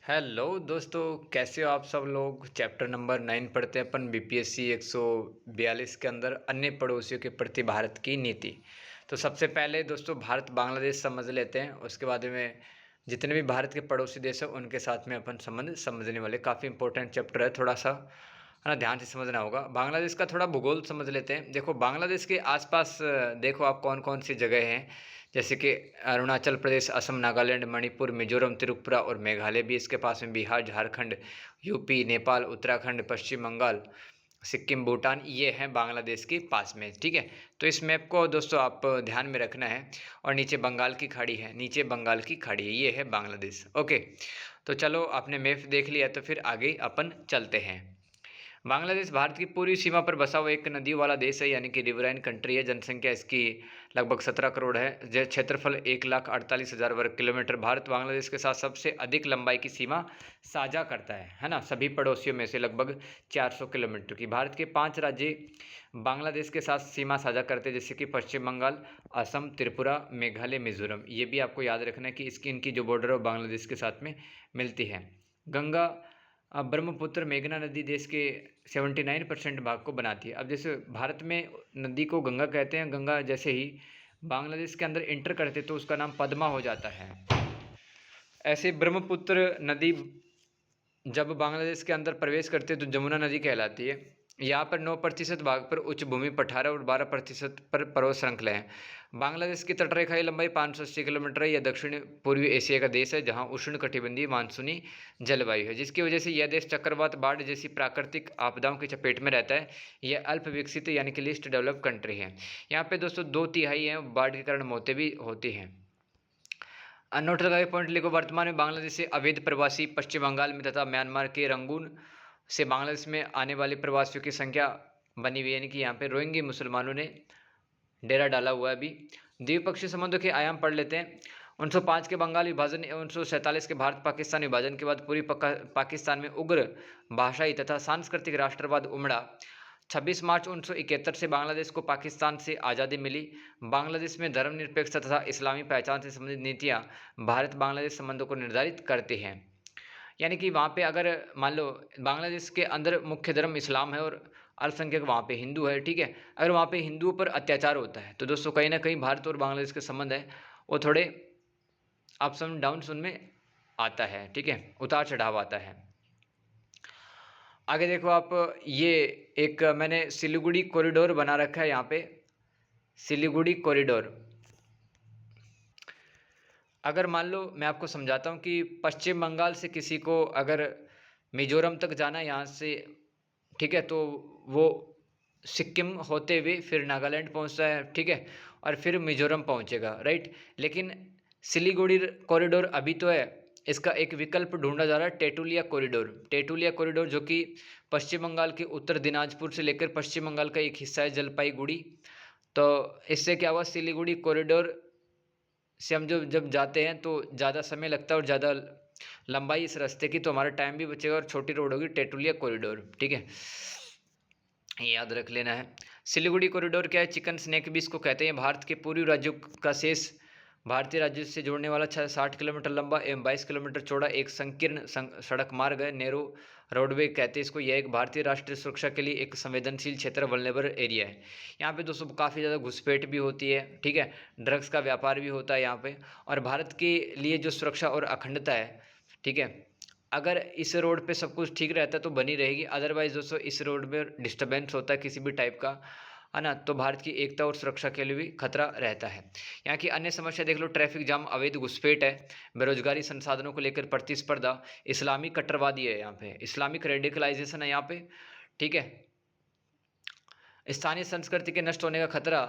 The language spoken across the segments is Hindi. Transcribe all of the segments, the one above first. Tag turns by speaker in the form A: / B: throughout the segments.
A: हेलो दोस्तों, कैसे हो आप सब लोग। चैप्टर नंबर 9 पढ़ते हैं अपन बीपीएससी 142 के अंदर अन्य पड़ोसियों के प्रति भारत की नीति। तो सबसे पहले दोस्तों भारत बांग्लादेश समझ लेते हैं, उसके बाद में जितने भी भारत के पड़ोसी देश हैं उनके साथ में अपन संबंध समझने वाले। काफ़ी इंपॉर्टेंट चैप्टर है, थोड़ा सा है ना, ध्यान से समझना होगा। बांग्लादेश का थोड़ा भूगोल समझ लेते हैं। देखो बांग्लादेश के आसपास देखो आप कौन कौन सी जगह हैं, जैसे कि अरुणाचल प्रदेश, असम, नागालैंड, मणिपुर, मिजोरम, त्रिपुरा और मेघालय भी इसके पास में, बिहार, झारखंड, यूपी, नेपाल, उत्तराखंड, पश्चिम बंगाल, सिक्किम, भूटान, ये हैं बांग्लादेश के पास में। ठीक है, तो इस मैप को दोस्तों आप ध्यान में रखना है। और नीचे बंगाल की खाड़ी है, नीचे बंगाल की खाड़ी है, ये है बांग्लादेश। ओके, तो चलो आपने मैप देख लिया तो फिर आगे अपन चलते हैं। बांग्लादेश भारत की पूरी सीमा पर बसा हुआ एक नदियों वाला देश है, यानी कि रिवराइन कंट्री है। जनसंख्या इसकी लगभग 17 करोड़ है। क्षेत्रफल 1,48,000 वर्ग किलोमीटर। भारत बांग्लादेश के साथ सबसे अधिक लंबाई की सीमा साझा करता है ना, सभी पड़ोसियों में से लगभग 400 किलोमीटर की। भारत के 5 राज्य बांग्लादेश के साथ सीमा साझा करते हैं, जैसे कि पश्चिम बंगाल, असम, त्रिपुरा, मेघालय, मिजोरम। ये भी आपको याद रखना है कि इनकी जो बॉर्डर है बांग्लादेश के साथ में मिलती है। गंगा, ब्रह्मपुत्र, मेघना नदी देश के 79% भाग को बनाती है। अब जैसे भारत में नदी को गंगा कहते हैं, गंगा जैसे ही बांग्लादेश के अंदर इंटर करते तो उसका नाम पद्मा हो जाता है। ऐसे ब्रह्मपुत्र नदी जब बांग्लादेश के अंदर प्रवेश करते हैं तो जमुना नदी कहलाती है। यहाँ पर 9% भाग पर उच्च भूमि पठार और 12% पर पर्वत श्रृंखला है। बांग्लादेश की तटरेखा की लंबाई 580 किलोमीटर है। यह दक्षिण पूर्वी एशिया का देश है जहाँ उष्ण कटिबंधीय मानसूनी जलवायु है, जिसकी वजह से यह देश चक्रवात, बाढ़ जैसी प्राकृतिक आपदाओं की चपेट में रहता है। यह अल्प विकसित यानी कि लिस्ट डेवलप कंट्री है। यहाँ पे दोस्तों 2/3 है बाढ़ के कारण मौतें भी होती हैं। नोट लगा के पॉइंट लिखो। वर्तमान में बांग्लादेश से अवैध प्रवासी पश्चिम बंगाल में तथा म्यांमार के रंगून से बांग्लादेश में आने वाले प्रवासियों की संख्या बनी हुई है, यानी कि यहाँ पे रोहिंग्या मुसलमानों ने डेरा डाला हुआ है अभी। द्विपक्षीय संबंधों के आयाम पढ़ लेते हैं। 1905 के बंगाल विभाजन एवं 1947 के भारत पाकिस्तान विभाजन के बाद पूरी पाकिस्तान में उग्र भाषाई तथा सांस्कृतिक राष्ट्रवाद उमड़ा। 26 मार्च 1971 से बांग्लादेश को पाकिस्तान से आज़ादी मिली। बांग्लादेश में धर्मनिरपेक्षता तथा इस्लामी पहचान से संबंधित नीतियाँ भारत बांग्लादेश संबंधों को निर्धारित करती हैं। यानी कि वहाँ पे अगर मान लो बांग्लादेश के अंदर मुख्य धर्म इस्लाम है और अल्पसंख्यक वहाँ पे हिंदू है, ठीक है। अगर वहाँ पे हिंदुओं पर अत्याचार होता है तो दोस्तों कहीं ना कहीं भारत और बांग्लादेश के संबंध है वो थोड़े अप्स एंड डाउन्स उनमें आता है, ठीक है, उतार चढ़ाव आता है। आगे देखो आप, ये एक मैंने सिलीगुड़ी कॉरिडोर बना रखा है यहाँ पे, सिलीगुड़ी कॉरिडोर। अगर मान लो मैं आपको समझाता हूँ कि पश्चिम बंगाल से किसी को अगर मिजोरम तक जाना है यहाँ से, ठीक है, तो वो सिक्किम होते हुए फिर नागालैंड पहुँचता है, ठीक है, और फिर मिजोरम पहुँचेगा, राइट। लेकिन सिलीगुड़ी कॉरिडोर अभी तो है, इसका एक विकल्प ढूंढा जा रहा है, टेटुलिया कॉरिडोर। टेटुलिया कॉरिडोर जो कि पश्चिम बंगाल के उत्तर दिनाजपुर से लेकर पश्चिम बंगाल का एक हिस्सा है, जलपाईगुड़ी। तो इससे क्या हुआ, सिलीगुड़ी कॉरिडोर से हम जब जाते हैं तो ज़्यादा समय लगता है और ज़्यादा लंबाई इस रास्ते की, तो हमारा टाइम भी बचेगा और छोटी रोड होगी टेटुलिया कॉरिडोर, ठीक है, ये याद रख लेना है। सिलीगुड़ी कॉरिडोर क्या है, चिकन स्नैक भी इसको कहते हैं। भारत के पूर्वी राज्यों का शेष भारतीय राज्यों से जोड़ने वाला 60 किलोमीटर लंबा एवं 22 किलोमीटर चौड़ा एक संकीर्ण सड़क मार्ग है, नेहरू रोडवे कहते हैं इसको। यह एक भारतीय राष्ट्रीय सुरक्षा के लिए एक संवेदनशील क्षेत्र, वल्नेबर एरिया है। यहाँ पे दोस्तों काफ़ी ज़्यादा घुसपैठ भी होती है, ठीक है, ड्रग्स का व्यापार भी होता है यहाँ पे। और भारत के लिए जो सुरक्षा और अखंडता है, ठीक है, अगर इस रोड पे सब कुछ ठीक रहता है तो बनी रहेगी। अदरवाइज दोस्तों इस रोड में डिस्टर्बेंस होता है किसी भी टाइप का, है ना, तो भारत की एकता और सुरक्षा के लिए भी खतरा रहता है। यहाँ की अन्य समस्या देख लो, ट्रैफिक जाम, अवैध घुसपैठ है, बेरोजगारी, संसाधनों को लेकर प्रतिस्पर्धा, इस्लामिक कट्टरवादी है यहाँ पे, इस्लामिक रेडिकलाइजेशन है यहाँ पे, ठीक है, स्थानीय संस्कृति के नष्ट होने का खतरा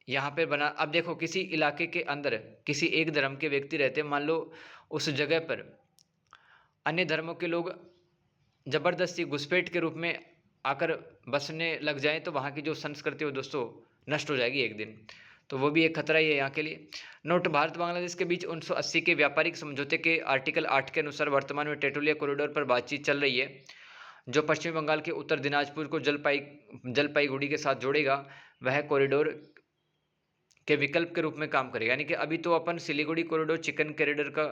A: यहाँ पे बना। अब देखो किसी इलाके के अंदर किसी एक धर्म के व्यक्ति रहते हैं, मान लो उस जगह पर अन्य धर्मों के लोग ज़बरदस्ती घुसपैठ के रूप में आकर बसने लग जाएं तो वहाँ की जो संस्कृति हो दोस्तों नष्ट हो जाएगी एक दिन। तो वो भी एक खतरा ही है यहाँ के लिए। नोट, भारत बांग्लादेश के बीच 1980 के व्यापारिक समझौते के आर्टिकल 8 के अनुसार वर्तमान में टेटुलिया कॉरिडोर पर बातचीत चल रही है, जो पश्चिम बंगाल के उत्तर दिनाजपुर को जलपाईगुड़ी के साथ जोड़ेगा। वह कॉरिडोर के विकल्प के रूप में काम करेगा, यानी कि अभी तो अपन सिलीगुड़ी कॉरिडोर चिकन कॉरिडोर का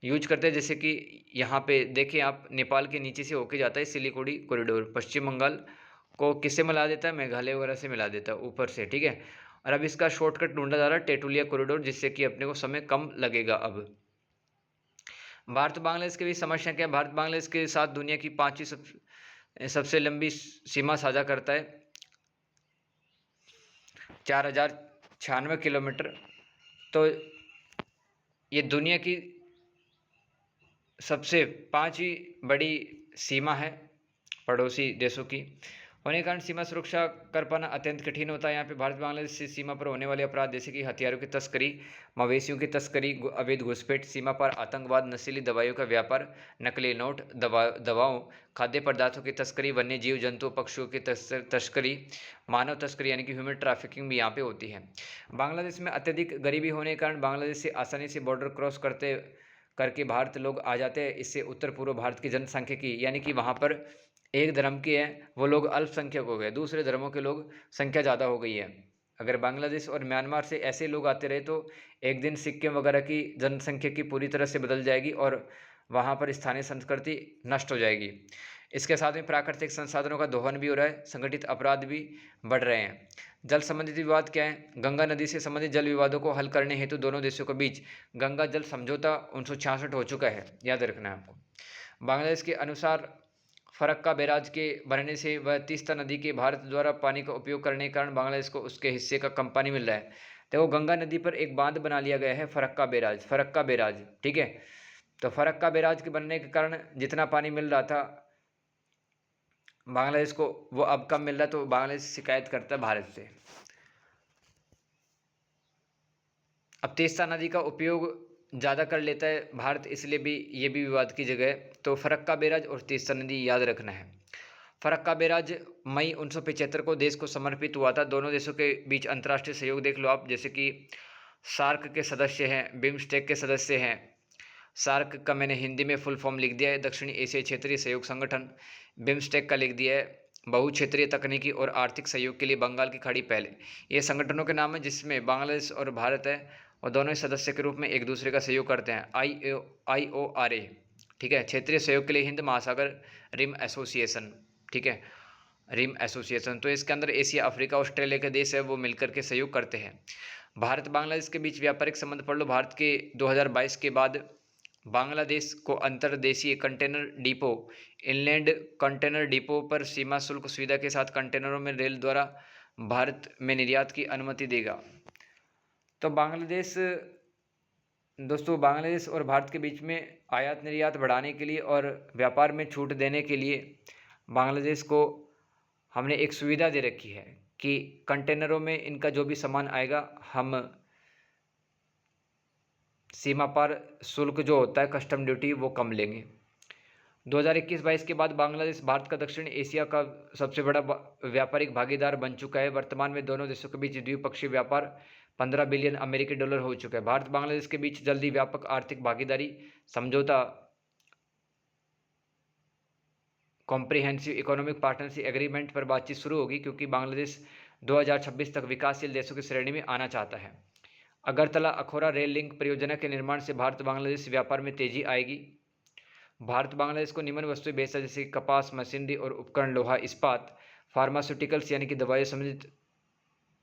A: यूज करते हैं। जैसे कि यहाँ पे देखिए आप, नेपाल के नीचे से होके जाता है सिलीगुड़ी कॉरिडोर, पश्चिम बंगाल को किससे मिला देता है, मेघालय वगैरह से मिला देता है ऊपर से, ठीक है। और अब इसका शॉर्टकट ढूंढा जा रहा है टेटुलिया कॉरिडोर, जिससे कि अपने को समय कम लगेगा। अब भारत बांग्लादेश के बीच समस्या क्या है, भारत बांग्लादेश के साथ दुनिया की पांचवी सबसे लंबी सीमा साझा करता है, 4096 किलोमीटर। तो ये दुनिया की सबसे पांचवी बड़ी सीमा है पड़ोसी देशों की। होने के कारण सीमा सुरक्षा कर पाना अत्यंत कठिन होता है। यहाँ पे भारत बांग्लादेश से सीमा पर होने वाले अपराध जैसे कि हथियारों की तस्करी, मवेशियों की तस्करी, अवैध घुसपैठ, सीमा पर आतंकवाद, नशीली दवाइयों का व्यापार, नकली नोट, दवाओं, खाद्य पदार्थों की तस्करी, वन्य जीव जंतु पक्षियों की तस्करी, मानव तस्करी यानी कि ह्यूमन ट्रैफिकिंग भी यहाँ पे होती है। बांग्लादेश में अत्यधिक गरीबी होने के कारण बांग्लादेश से आसानी से बॉर्डर क्रॉस करके भारत लोग आ जाते हैं। इससे उत्तर पूर्व भारत की जनसंख्या यानी कि वहाँ पर एक धर्म के हैं वो लोग अल्पसंख्यक हो गए, दूसरे धर्मों के लोग संख्या ज़्यादा हो गई है। अगर बांग्लादेश और म्यांमार से ऐसे लोग आते रहे तो एक दिन सिक्किम वगैरह की जनसंख्या की पूरी तरह से बदल जाएगी और वहाँ पर स्थानीय संस्कृति नष्ट हो जाएगी। इसके साथ में प्राकृतिक संसाधनों का दोहन भी हो रहा है, संगठित अपराध भी बढ़ रहे हैं। जल संबंधित विवाद क्या है, गंगा नदी से संबंधित जल विवादों को हल करने हेतु दोनों देशों के बीच गंगा जल समझौता 1966 हो चुका है, याद रखना है आपको। बांग्लादेश के अनुसार फरक्का बैराज के बनने से वह तीस्ता नदी के भारत द्वारा पानी का उपयोग करने के कारण बांग्लादेश को उसके हिस्से का कम पानी मिल रहा है। देखो गंगा नदी पर एक बांध बना लिया गया है फरक्का बैराज, ठीक है। तो फरक्का बैराज के बनने के कारण जितना पानी मिल रहा था बांग्लादेश को वो अब कम मिल रहा है, तो बांग्लादेश शिकायत करता है भारत से। अब तीस्ता नदी का उपयोग ज़्यादा कर लेता है भारत, इसलिए भी ये भी विवाद की जगह है। तो फरक्का बैराज और तीस्ता नदी याद रखना है। फरक्का बैराज मई 1975 को देश को समर्पित हुआ था। दोनों देशों के बीच अंतर्राष्ट्रीय सहयोग देख लो आप, जैसे कि सार्क के सदस्य हैं, बिम्स्टेक के सदस्य हैं। सार्क का मैंने हिंदी में फुल फॉर्म लिख दिया है, दक्षिणी एशियाई क्षेत्रीय सहयोग संगठन। बिम्स्टेक का लिख दिया है बहुक्षेत्रीय तकनीकी और आर्थिक सहयोग के लिए बंगाल की खाड़ी पहले। ये संगठनों के नाम है जिसमें बांग्लादेश और भारत है और दोनों ही सदस्य के रूप में एक दूसरे का सहयोग करते हैं। IORA, ठीक है, क्षेत्रीय सहयोग के लिए हिंद महासागर रिम एसोसिएशन, ठीक है, रिम एसोसिएशन। तो इसके अंदर एशिया, अफ्रीका, ऑस्ट्रेलिया के देश है वो मिलकर के सहयोग करते हैं। भारत बांग्लादेश के बीच व्यापारिक संबंध पढ़ लो। भारत के 2022 के बाद बांग्लादेश को अंतर्देशीय container depot, inland container depot पर सीमा शुल्क सुविधा के साथ कंटेनरों में रेल द्वारा भारत में निर्यात की अनुमति देगा। तो बांग्लादेश और भारत के बीच में आयात निर्यात बढ़ाने के लिए और व्यापार में छूट देने के लिए बांग्लादेश को हमने एक सुविधा दे रखी है कि कंटेनरों में इनका जो भी सामान आएगा हम सीमा पार शुल्क जो होता है कस्टम ड्यूटी वो कम लेंगे। 2021-22 के बाद बांग्लादेश भारत का दक्षिण एशिया का सबसे बड़ा व्यापारिक भागीदार बन चुका है। वर्तमान में दोनों देशों के बीच द्विपक्षीय व्यापार 15 बिलियन अमेरिकी डॉलर हो चुका है। भारत बांग्लादेश के बीच जल्दी व्यापक आर्थिक भागीदारी समझौता, कॉम्प्रिहेंसिव इकोनॉमिक पार्टनरशिप एग्रीमेंट पर बातचीत शुरू होगी, क्योंकि बांग्लादेश 2026 तक विकासशील देशों की श्रेणी में आना चाहता है। अगरतला अखौरा रेल लिंक परियोजना के निर्माण से भारत बांग्लादेश व्यापार में तेजी आएगी। भारत बांग्लादेश को निम्न वस्तुएं बेचता है जैसे कपास, मशीनरी और उपकरण, लोहा, इस्पात, फार्मास्यूटिकल्स यानी कि दवाई संबंधित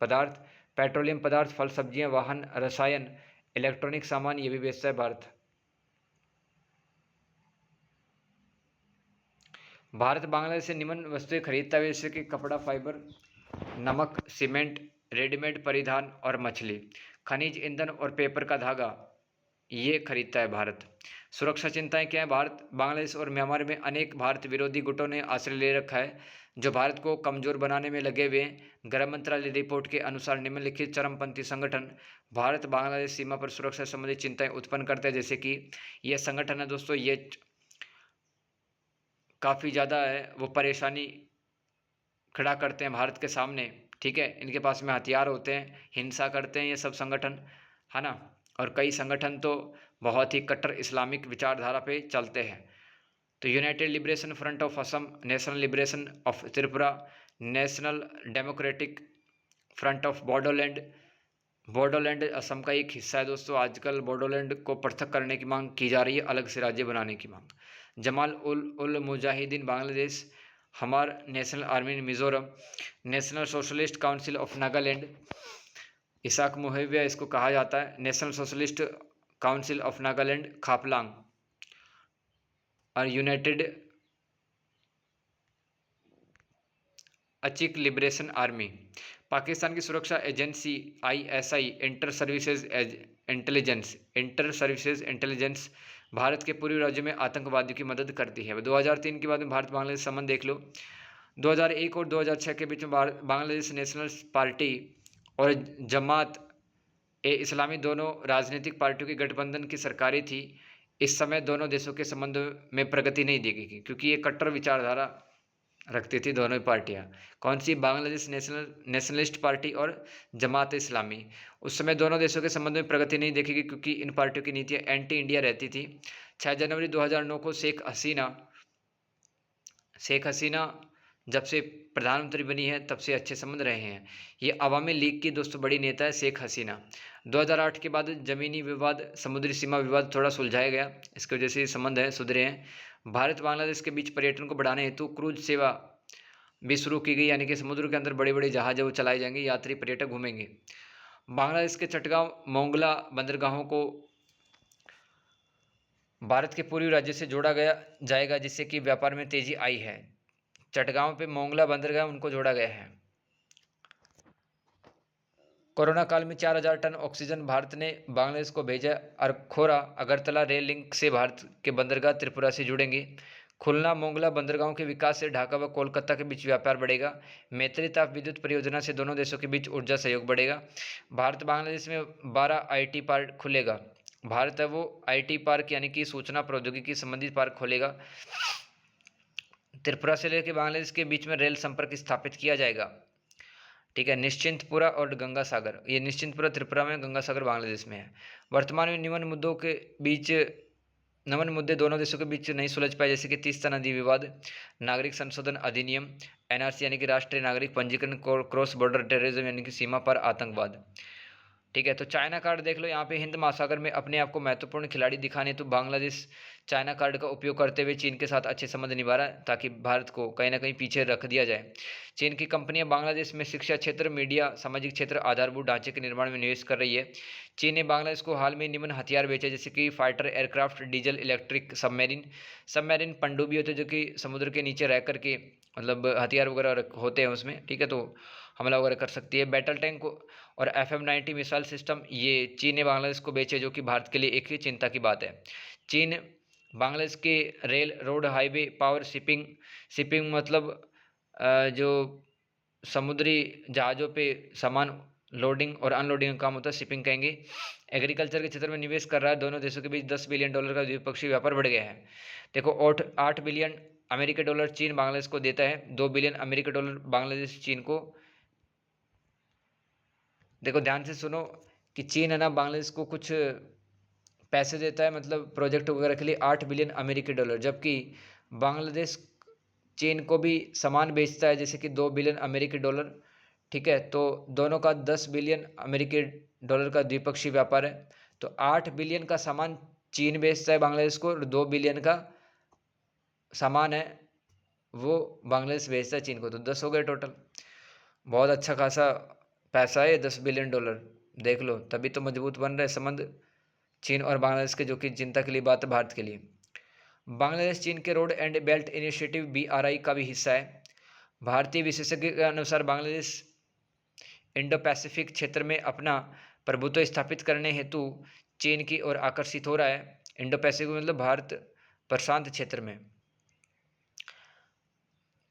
A: पदार्थ, पेट्रोलियम पदार्थ, फल सब्जियां, वाहन, रसायन, इलेक्ट्रॉनिक सामान, ये भी बेचता है भारत। भारत बांग्लादेश से निम्न वस्तुएं खरीदता है जैसे कि कपड़ा, फाइबर, नमक, सीमेंट, रेडीमेड परिधान और मछली, खनिज, ईंधन और पेपर का धागा, ये खरीदता है भारत। सुरक्षा चिंताएं क्या है, भारत बांग्लादेश और म्यांमार में अनेक भारत विरोधी गुटों ने आश्रय ले रखा है जो भारत को कमजोर बनाने में लगे हुए हैं। गृह मंत्रालय रिपोर्ट के अनुसार निम्नलिखित चरमपंथी संगठन भारत बांग्लादेश सीमा पर सुरक्षा संबंधी चिंताएं उत्पन्न करते हैं, जैसे कि ये संगठन है दोस्तों, ये काफ़ी ज़्यादा है वो परेशानी खड़ा करते हैं भारत के सामने, ठीक है। इनके पास में हथियार होते हैं, हिंसा करते हैं ये सब संगठन, है ना। और कई संगठन तो बहुत ही कट्टर इस्लामिक विचारधारा पे चलते हैं। तो United liberation front of Assam, national liberation of Tripura, national democratic front of Bodoland, Bodoland Assam का एक हिस्सा है दोस्तों। आजकल बोडोलैंड को पृथक करने की मांग की जा रही है, अलग से राज्य बनाने की मांग। जमाल उल Mujahideen Bangladesh, Hmar national army Mizoram, national socialist council of Nagaland, Isak Muivah इसको कहा जाता है, national socialist council of Nagaland Khaplang, और united Achik liberation army. Pakistan की सुरक्षा agency ISI inter services intelligence Bharat के पूर्वी राज्यों में आतंकवादियों की मदद करती है। 2003 के बाद में भारत बांग्लादेश संबंध देख लो। 2001 और 2006 के बीच में बांग्लादेश नेशनल पार्टी और जमात ए इस्लामी दोनों राजनीतिक पार्टियों की गठबंधन की सरकारें थी। इस समय दोनों देशों के संबंध में प्रगति नहीं देखी गई, क्योंकि ये कट्टर विचारधारा रखती थी दोनों ही पार्टियां। कौन सी? बांग्लादेश नेशनलिस्ट पार्टी और जमात इस्लामी। उस समय दोनों देशों के संबंध में प्रगति नहीं देखी गई, क्योंकि इन पार्टियों की नीतियां एंटी इंडिया रहती थी। 6 जनवरी 2009 को शेख हसीना जब से प्रधानमंत्री बनी है तब से अच्छे संबंध रहे हैं। ये अवामी लीग की दोस्तों बड़ी नेता है शेख हसीना। 2008 के बाद जमीनी विवाद, समुद्री सीमा विवाद थोड़ा सुलझाया गया, इसकी वजह से संबंध है सुधरे हैं। भारत बांग्लादेश के बीच पर्यटन को बढ़ाने हेतु क्रूज सेवा भी शुरू की गई, यानी कि समुद्र के अंदर बड़े बड़े जहाज वो चलाए जाएंगे, यात्री पर्यटक घूमेंगे। बांग्लादेश के चटगांव मोंगला बंदरगाहों को भारत के पूर्वी राज्य से जोड़ा जाएगा, जिससे कि व्यापार में तेजी आई है। चटगांव पे मोंगला बंदरगाह उनको जोड़ा गया है। कोरोना काल में 4000 टन ऑक्सीजन भारत ने बांग्लादेश को भेजा। अरखोरा अगरतला रेल लिंक से भारत के बंदरगाह त्रिपुरा से जुड़ेंगे। खुलना मोंगला बंदरगाहों के विकास से ढाका व कोलकाता के बीच व्यापार बढ़ेगा। मैत्री ताप विद्युत परियोजना से दोनों देशों के बीच ऊर्जा सहयोग बढ़ेगा। भारत बांग्लादेश में 12 आईटी पार्क खुलेगा। भारत है वो आईटी पार्क यानी कि सूचना प्रौद्योगिकी संबंधित पार्क खोलेगा। त्रिपुरा से लेकर बांग्लादेश के बीच में रेल संपर्क स्थापित किया जाएगा। ठीक है। निश्चिंतपुरा और गंगा सागर, ये निश्चिंतपुरा त्रिपुरा में, गंगा सागर बांग्लादेश में है। वर्तमान में नमन मुद्दे दोनों देशों के बीच नहीं सुलझ पाए, जैसे कि तीस्ता नदी विवाद, नागरिक संशोधन अधिनियम एनआरसी यानी कि राष्ट्रीय नागरिक पंजीकरण, क्रॉस बॉर्डर टेररिज्म यानी कि सीमा पर आतंकवाद। ठीक है। तो चाइना कार्ड देख लो। यहाँ पे हिंद महासागर में अपने आप को महत्वपूर्ण खिलाड़ी दिखाने तो बांग्लादेश चाइना कार्ड का उपयोग करते हुए चीन के साथ अच्छे संबंध निभा रहा है, ताकि भारत को कहीं ना कहीं पीछे रख दिया जाए। चीन की कंपनियां बांग्लादेश में शिक्षा क्षेत्र, मीडिया, सामाजिक क्षेत्र, आधारभूत ढांचे के निर्माण में निवेश कर रही है। चीन ने बांग्लादेश को हाल में निम्न हथियार बेचे, जैसे कि fighter aircraft, diesel electric submarine पनडुब्बी होते जो कि समुद्र के नीचे रह करके मतलब हथियार वगैरह होते हैं उसमें। ठीक है। तो हमला वगैरह कर सकती है। बैटल टैंक और FM-90 मिसाइल सिस्टम ये चीन ने बांग्लादेश को बेचे, जो कि भारत के लिए एक ही चिंता की बात है। चीन बांग्लादेश के rail, road, highway, power, shipping मतलब जो समुद्री जहाज़ों पे सामान लोडिंग और अनलोडिंग का काम होता है, शिपिंग कहेंगे। एग्रीकल्चर के क्षेत्र में निवेश कर रहा है। दोनों देशों के बीच $10 बिलियन का द्विपक्षीय व्यापार बढ़ गया है। देखो, 8 बिलियन अमेरिकी डॉलर चीन बांग्लादेश को देता है, 2 बिलियन अमेरिकी डॉलर बांग्लादेश चीन को। देखो ध्यान से सुनो कि चीन है ना बांग्लादेश को कुछ पैसे देता है, मतलब प्रोजेक्ट वगैरह के लिए 8 बिलियन अमेरिकी डॉलर, जबकि बांग्लादेश चीन को भी सामान बेचता है, जैसे कि 2 बिलियन अमेरिकी डॉलर। ठीक है। तो दोनों का 10 बिलियन अमेरिकी डॉलर का द्विपक्षीय व्यापार है। तो 8 बिलियन का सामान चीन बेचता है बांग्लादेश को, और 2 बिलियन का सामान है वो बांग्लादेश बेचता है चीन को, तो 10 हो गए टोटल। बहुत अच्छा खासा पैसा है, $10 बिलियन। देख लो, तभी तो मजबूत बन रहे संबंध चीन और बांग्लादेश के, जो कि चिंता के लिए बात है भारत के लिए। बांग्लादेश चीन के road and belt initiative BRI का भी हिस्सा है। भारतीय विशेषज्ञ के अनुसार बांग्लादेश इंडो पैसिफिक क्षेत्र में अपना प्रभुत्व स्थापित करने हेतु चीन की ओर आकर्षित हो रहा है। इंडो पैसिफिक मतलब भारत प्रशांत क्षेत्र में।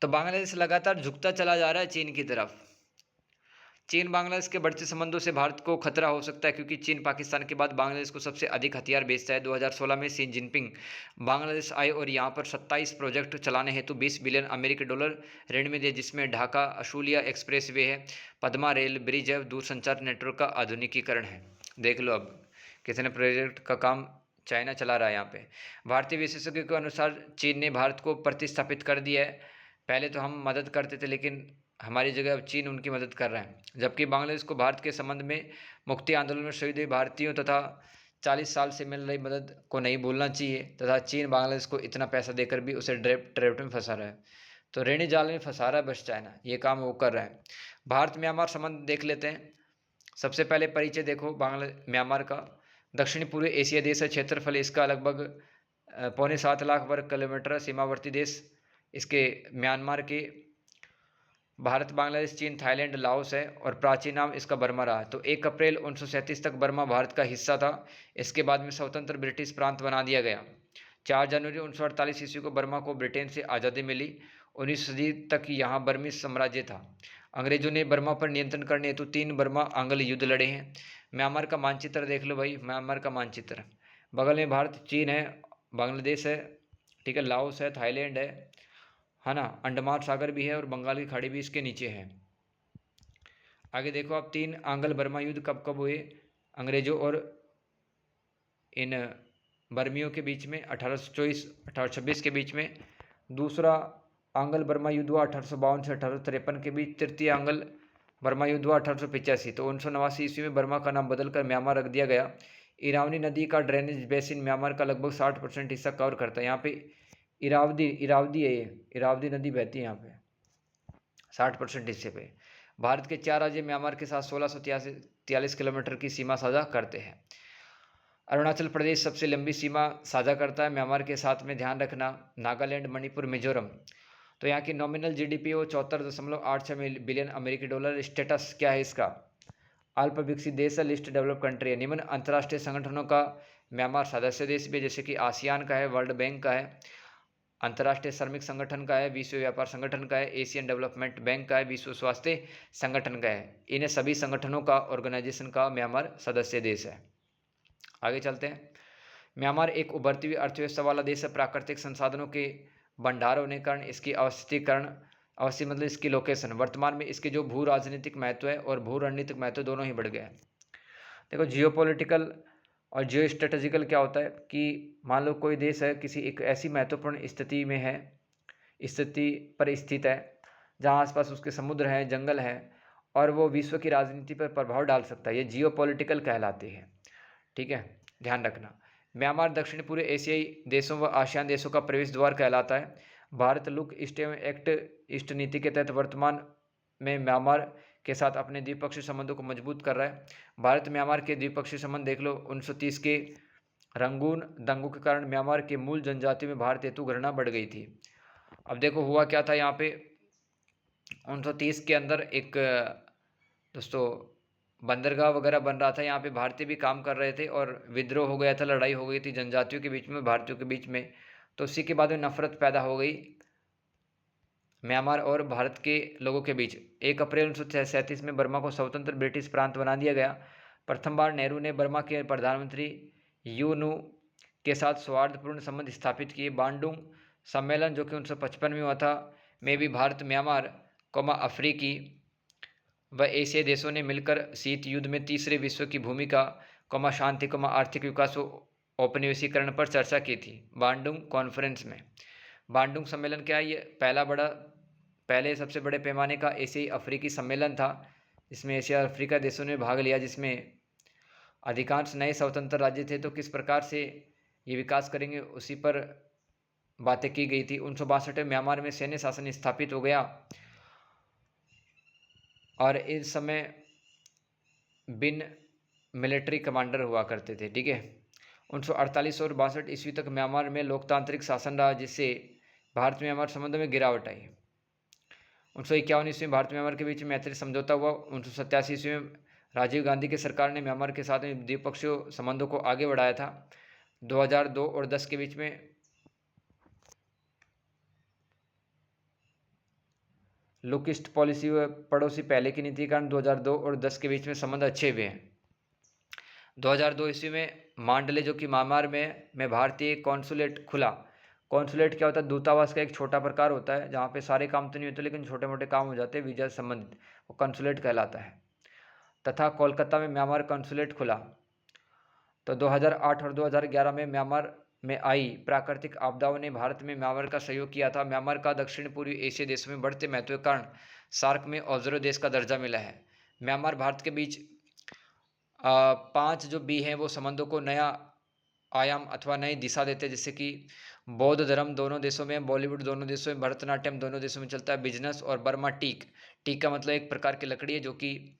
A: तो बांग्लादेश लगातार झुकता चला जा रहा है चीन की तरफ। चीन बांग्लादेश के बढ़ते संबंधों से भारत को खतरा हो सकता है, क्योंकि चीन पाकिस्तान के बाद बांग्लादेश को सबसे अधिक हथियार बेचता है। 2016 में शी जिनपिंग बांग्लादेश आए और यहां पर 27 प्रोजेक्ट चलाने हेतु $20 बिलियन अमेरिकी डॉलर ऋण में दिए, जिसमें ढाका अशूलिया एक्सप्रेस वे है, पद्मा रेल ब्रिज है, दूरसंचार नेटवर्क का आधुनिकीकरण है। देख लो अब कितने प्रोजेक्ट का काम चाइना चला रहा है यहाँ पे। भारतीय विशेषज्ञों के अनुसार चीन ने भारत को प्रतिस्थापित कर दिया है। पहले तो हम मदद करते थे, लेकिन हमारी जगह अब चीन उनकी मदद कर रहा है, जबकि बांग्लादेश को भारत के संबंध में मुक्ति आंदोलन में शहीद हुए भारतीयों तथा 40 साल से मिल रही मदद को नहीं भूलना चाहिए। तथा चीन बांग्लादेश को इतना पैसा देकर भी उसे ट्रेप में फंसा रहा है, तो ऋणी जाल में फंसा रहा है बस चाइना, ये काम वो कर रहा है। भारत म्यांमार संबंध देख लेते हैं। सबसे पहले परिचय देखो म्यांमार का। दक्षिणी पूर्वी एशिया देश है, क्षेत्रफल इसका लगभग 6.25 लाख वर्ग किलोमीटर, सीमावर्ती देश इसके म्यांमार के भारत, बांग्लादेश, चीन, थाईलैंड, लाओस है और प्राचीन नाम इसका बर्मा रहा। तो 1 अप्रैल 1937 तक बर्मा भारत का हिस्सा था। इसके बाद में स्वतंत्र ब्रिटिश प्रांत बना दिया गया। 4 जनवरी 1948 ईस्वी को बर्मा को ब्रिटेन से आज़ादी मिली। 19वीं सदी तक यहाँ बर्मी साम्राज्य था। अंग्रेजों ने बर्मा पर नियंत्रण करने हेतु 3 बर्मा आंग्ल युद्ध लड़े हैं। म्यांमार का मानचित्र देख लो भाई, म्यांमार का मानचित्र। बगल में भारत, चीन है, बांग्लादेश है, ठीक है, लाओस है, थाईलैंड है ना, अंडमान सागर भी है और बंगाल की खाड़ी भी इसके नीचे है। आगे देखो आप, 3 आंग्ल बर्मा युद्ध कब कब हुए अंग्रेजों और इन बर्मियों के बीच में? 1824-1826 के बीच में। दूसरा आंग्ल बर्मा युद्ध हुआ 1852 से 1853 के बीच। तृतीय आंग्ल बर्मा युद्ध हुआ 1885। तो 1989 ईस्वी में बर्मा का नाम बदलकर म्यांमार रख दिया गया। इरावदी नदी का ड्रेनेज बेसिन म्यांमार का लगभग 60% हिस्सा कवर करता है। यहाँ पे इरावदी है, ये इरावदी नदी बहती है यहाँ पे 60% हिस्से पे। भारत के 4 राज्य म्यांमार के साथ 1643 किलोमीटर की सीमा साझा करते हैं। अरुणाचल प्रदेश सबसे लंबी सीमा साझा करता है म्यांमार के साथ में, ध्यान रखना। नागालैंड, मणिपुर, मिजोरम। तो यहाँ की नॉमिनल जीडीपी वो 74.86 बिलियन अमेरिकी डॉलर। स्टेटस क्या है इसका? अल्प विकसित देश है, लिस्ट डेवलप कंट्री है। निम्न अंतर्राष्ट्रीय संगठनों का म्यांमार सदस्य देश भी, जैसे कि आसियान का है, वर्ल्ड बैंक का है, अंतर्राष्ट्रीय श्रमिक संगठन का है, विश्व व्यापार संगठन का है, एशियन डेवलपमेंट बैंक का है, विश्व स्वास्थ्य संगठन का है। इन्हें सभी संगठनों का, ऑर्गेनाइजेशन का म्यांमार सदस्य देश है। आगे चलते हैं। म्यांमार एक उभरती हुई अर्थव्यवस्था वाला देश है। प्राकृतिक संसाधनों के भंडार होने के कारण इसकी अवस्थित मतलब इसकी लोकेशन, वर्तमान में इसके जो भू राजनीतिक महत्व है और भू रणनीतिक महत्व दोनों ही बढ़ गए हैं। देखो, जियोपॉलिटिकल और जियो स्ट्रेटेजिकल क्या होता है कि मान लो कोई देश है किसी एक ऐसी महत्वपूर्ण स्थिति में है, स्थिति पर स्थित है जहाँ आसपास उसके समुद्र हैं, जंगल है और वो विश्व की राजनीति पर प्रभाव डाल सकता है। ये जियोपॉलिटिकल कहलाती है, ठीक है, ध्यान रखना। म्यांमार दक्षिण पूर्व एशियाई देशों व आसियान देशों का प्रवेश द्वार कहलाता है। भारत लुक ईस्ट एवं एक्ट ईस्ट नीति के तहत वर्तमान में म्यांमार के साथ अपने द्विपक्षीय संबंधों को मजबूत कर रहा है। भारत म्यांमार के द्विपक्षीय संबंध देख लो। 1930 के रंगून दंगों के कारण म्यांमार के मूल जनजाति में भारत हेतु घृणा बढ़ गई थी। अब देखो हुआ क्या था यहाँ पे, 1930 के अंदर एक दोस्तों बंदरगाह वगैरह बन रहा था, यहाँ पे भारतीय भी काम कर रहे थे और विद्रोह हो गया था, लड़ाई हो गई थी जनजातियों के बीच में, भारतीयों के बीच में। तो उसी के बाद में नफरत पैदा हो गई म्यांमार और भारत के लोगों के बीच। 1 अप्रैल 1937 में बर्मा को स्वतंत्र ब्रिटिश प्रांत बना दिया गया। प्रथम बार नेहरू ने बर्मा के प्रधानमंत्री यू नु के साथ सौहार्दपूर्ण संबंध स्थापित किए। बांडुंग सम्मेलन जो कि 1955 में हुआ था, में भी भारत, म्यांमार, अफ्रीकी व एशियाई देशों ने मिलकर शीत युद्ध में तीसरे विश्व की भूमिका, शांति, आर्थिक विकास व औपनिवेशीकरण पर चर्चा की थी बांडुंग कॉन्फ्रेंस में। बांडुंग सम्मेलन क्या है? ये पहले सबसे बड़े पैमाने का एशियाई अफ्रीकी सम्मेलन था, जिसमें एशिया अफ्रीका देशों ने भाग लिया, जिसमें अधिकांश नए स्वतंत्र राज्य थे। तो किस प्रकार से ये विकास करेंगे उसी पर बातें की गई थी। 1962 में म्यांमार में सैन्य शासन स्थापित हो गया और इस समय बिन मिलिट्री कमांडर हुआ करते थे, ठीक है। 1948 और 62 ईस्वी तक म्यांमार में लोकतांत्रिक शासन रहा, जिससे भारत म्यांमार संबंधों में गिरावट आई। 1951 ईस्वी में भारत म्यांमार के बीच मैत्री समझौता हुआ। 1987 ईस्वी में राजीव गांधी की सरकार ने म्यांमार के साथ में द्विपक्षीय संबंधों को आगे बढ़ाया था। 2002 और 10 के बीच में लुक ईस्ट पॉलिसी व पड़ोसी पहले की नीति के कारण 2002 और 10 के बीच में संबंध अच्छे हुए हैं। 2002 ईस्वी में मांडले जो कि म्यांमार में भारतीय कॉन्सुलेट खुला। कॉन्सुलेट क्या होता है? दूतावास का एक छोटा प्रकार होता है, जहाँ पे सारे काम तो नहीं होते लेकिन छोटे मोटे काम हो जाते हैं वीजा से संबंधित, वो कॉन्सुलेट कहलाता है। तथा कोलकाता में म्यांमार कॉन्सुलेट खुला। तो 2008 और 2011 में म्यांमार में आई प्राकृतिक आपदाओं ने भारत में म्यांमार का सहयोग किया था। म्यांमार का दक्षिण पूर्वी एशिया देशों में बढ़ते महत्व के कारण सार्क में ऑब्जर्वर देश का दर्जा मिला है। म्यांमार भारत के बीच 5 जो बी हैं वो संबंधों को नया आयाम अथवा नई दिशा देते हैं, जैसे कि बौद्ध धर्म दोनों देशों में, बॉलीवुड दोनों देशों में, भरतनाट्यम दोनों देशों में चलता है, बिजनेस और बर्मा टीक। टीक का मतलब एक प्रकार की लकड़ी है जो कि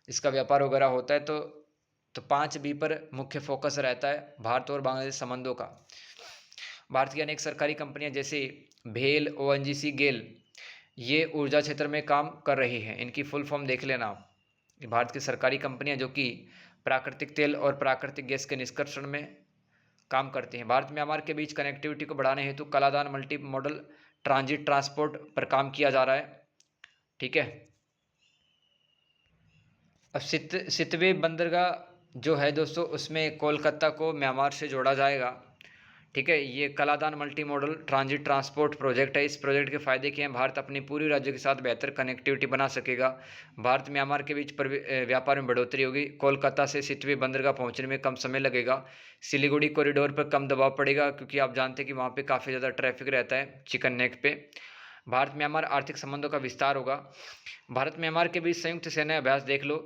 A: इसका व्यापार वगैरह होता है। तो 5 बी पर मुख्य फोकस रहता है भारत और बांग्लादेश संबंधों का। भारत की अनेक सरकारी कंपनियां जैसे भेल, ओएनजीसी, गेल ये ऊर्जा क्षेत्र में काम कर रही हैं। इनकी फुल फॉर्म देख लेना आप। भारत की सरकारी कंपनियां जो कि प्राकृतिक तेल और प्राकृतिक गैस के निष्कर्षण में काम करती हैं। भारत म्यांमार के बीच कनेक्टिविटी को बढ़ाने हेतु Kaladan multi modal transit transport पर काम किया जा रहा है। ठीक है। अब सितवे बंदरगाह जो है दोस्तों, उसमें कोलकाता को म्यांमार से जोड़ा जाएगा। ठीक है। ये Kaladan multi modal transit transport project है। इस प्रोजेक्ट के फायदे क्या हैं? भारत अपनी पूरी राज्य के साथ बेहतर कनेक्टिविटी बना सकेगा। भारत म्यांमार के बीच व्यापार में बढ़ोतरी होगी। कोलकाता से सितवे बंदरगाह पहुंचने में कम समय लगेगा। सिलीगुड़ी कॉरिडोर पर कम दबाव पड़ेगा, क्योंकि आप जानते हैं कि वहाँ पे काफ़ी ज़्यादा ट्रैफिक रहता है चिकन नेक पे। भारत म्यांमार आर्थिक संबंधों का विस्तार होगा। भारत म्यांमार के बीच संयुक्त सेना अभ्यास देख लो।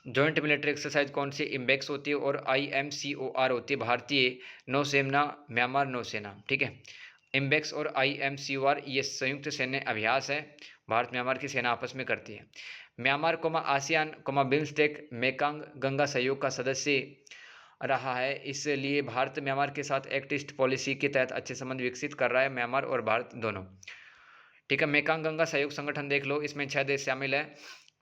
A: जॉइंट मिलिट्री एक्सरसाइज कौन सी? इम्बेक्स होती है और IMCOR होती है, भारतीय नौसेना म्यांमार नौसेना। ठीक है। इम्बेक्स और IMCOR ये संयुक्त सैन्य अभ्यास है, भारत म्यांमार की सेना आपस में करती है। Myanmar ASEAN BIMSTEC Mekong Ganga सहयोग का सदस्य रहा है, इसलिए भारत म्यांमार के साथ एक्ट ईस्ट पॉलिसी के तहत अच्छे संबंध विकसित कर रहा है, म्यांमार और भारत दोनों। ठीक है। मेकांग गंगा सहयोग संगठन देख लो। इसमें 6 देश शामिल है,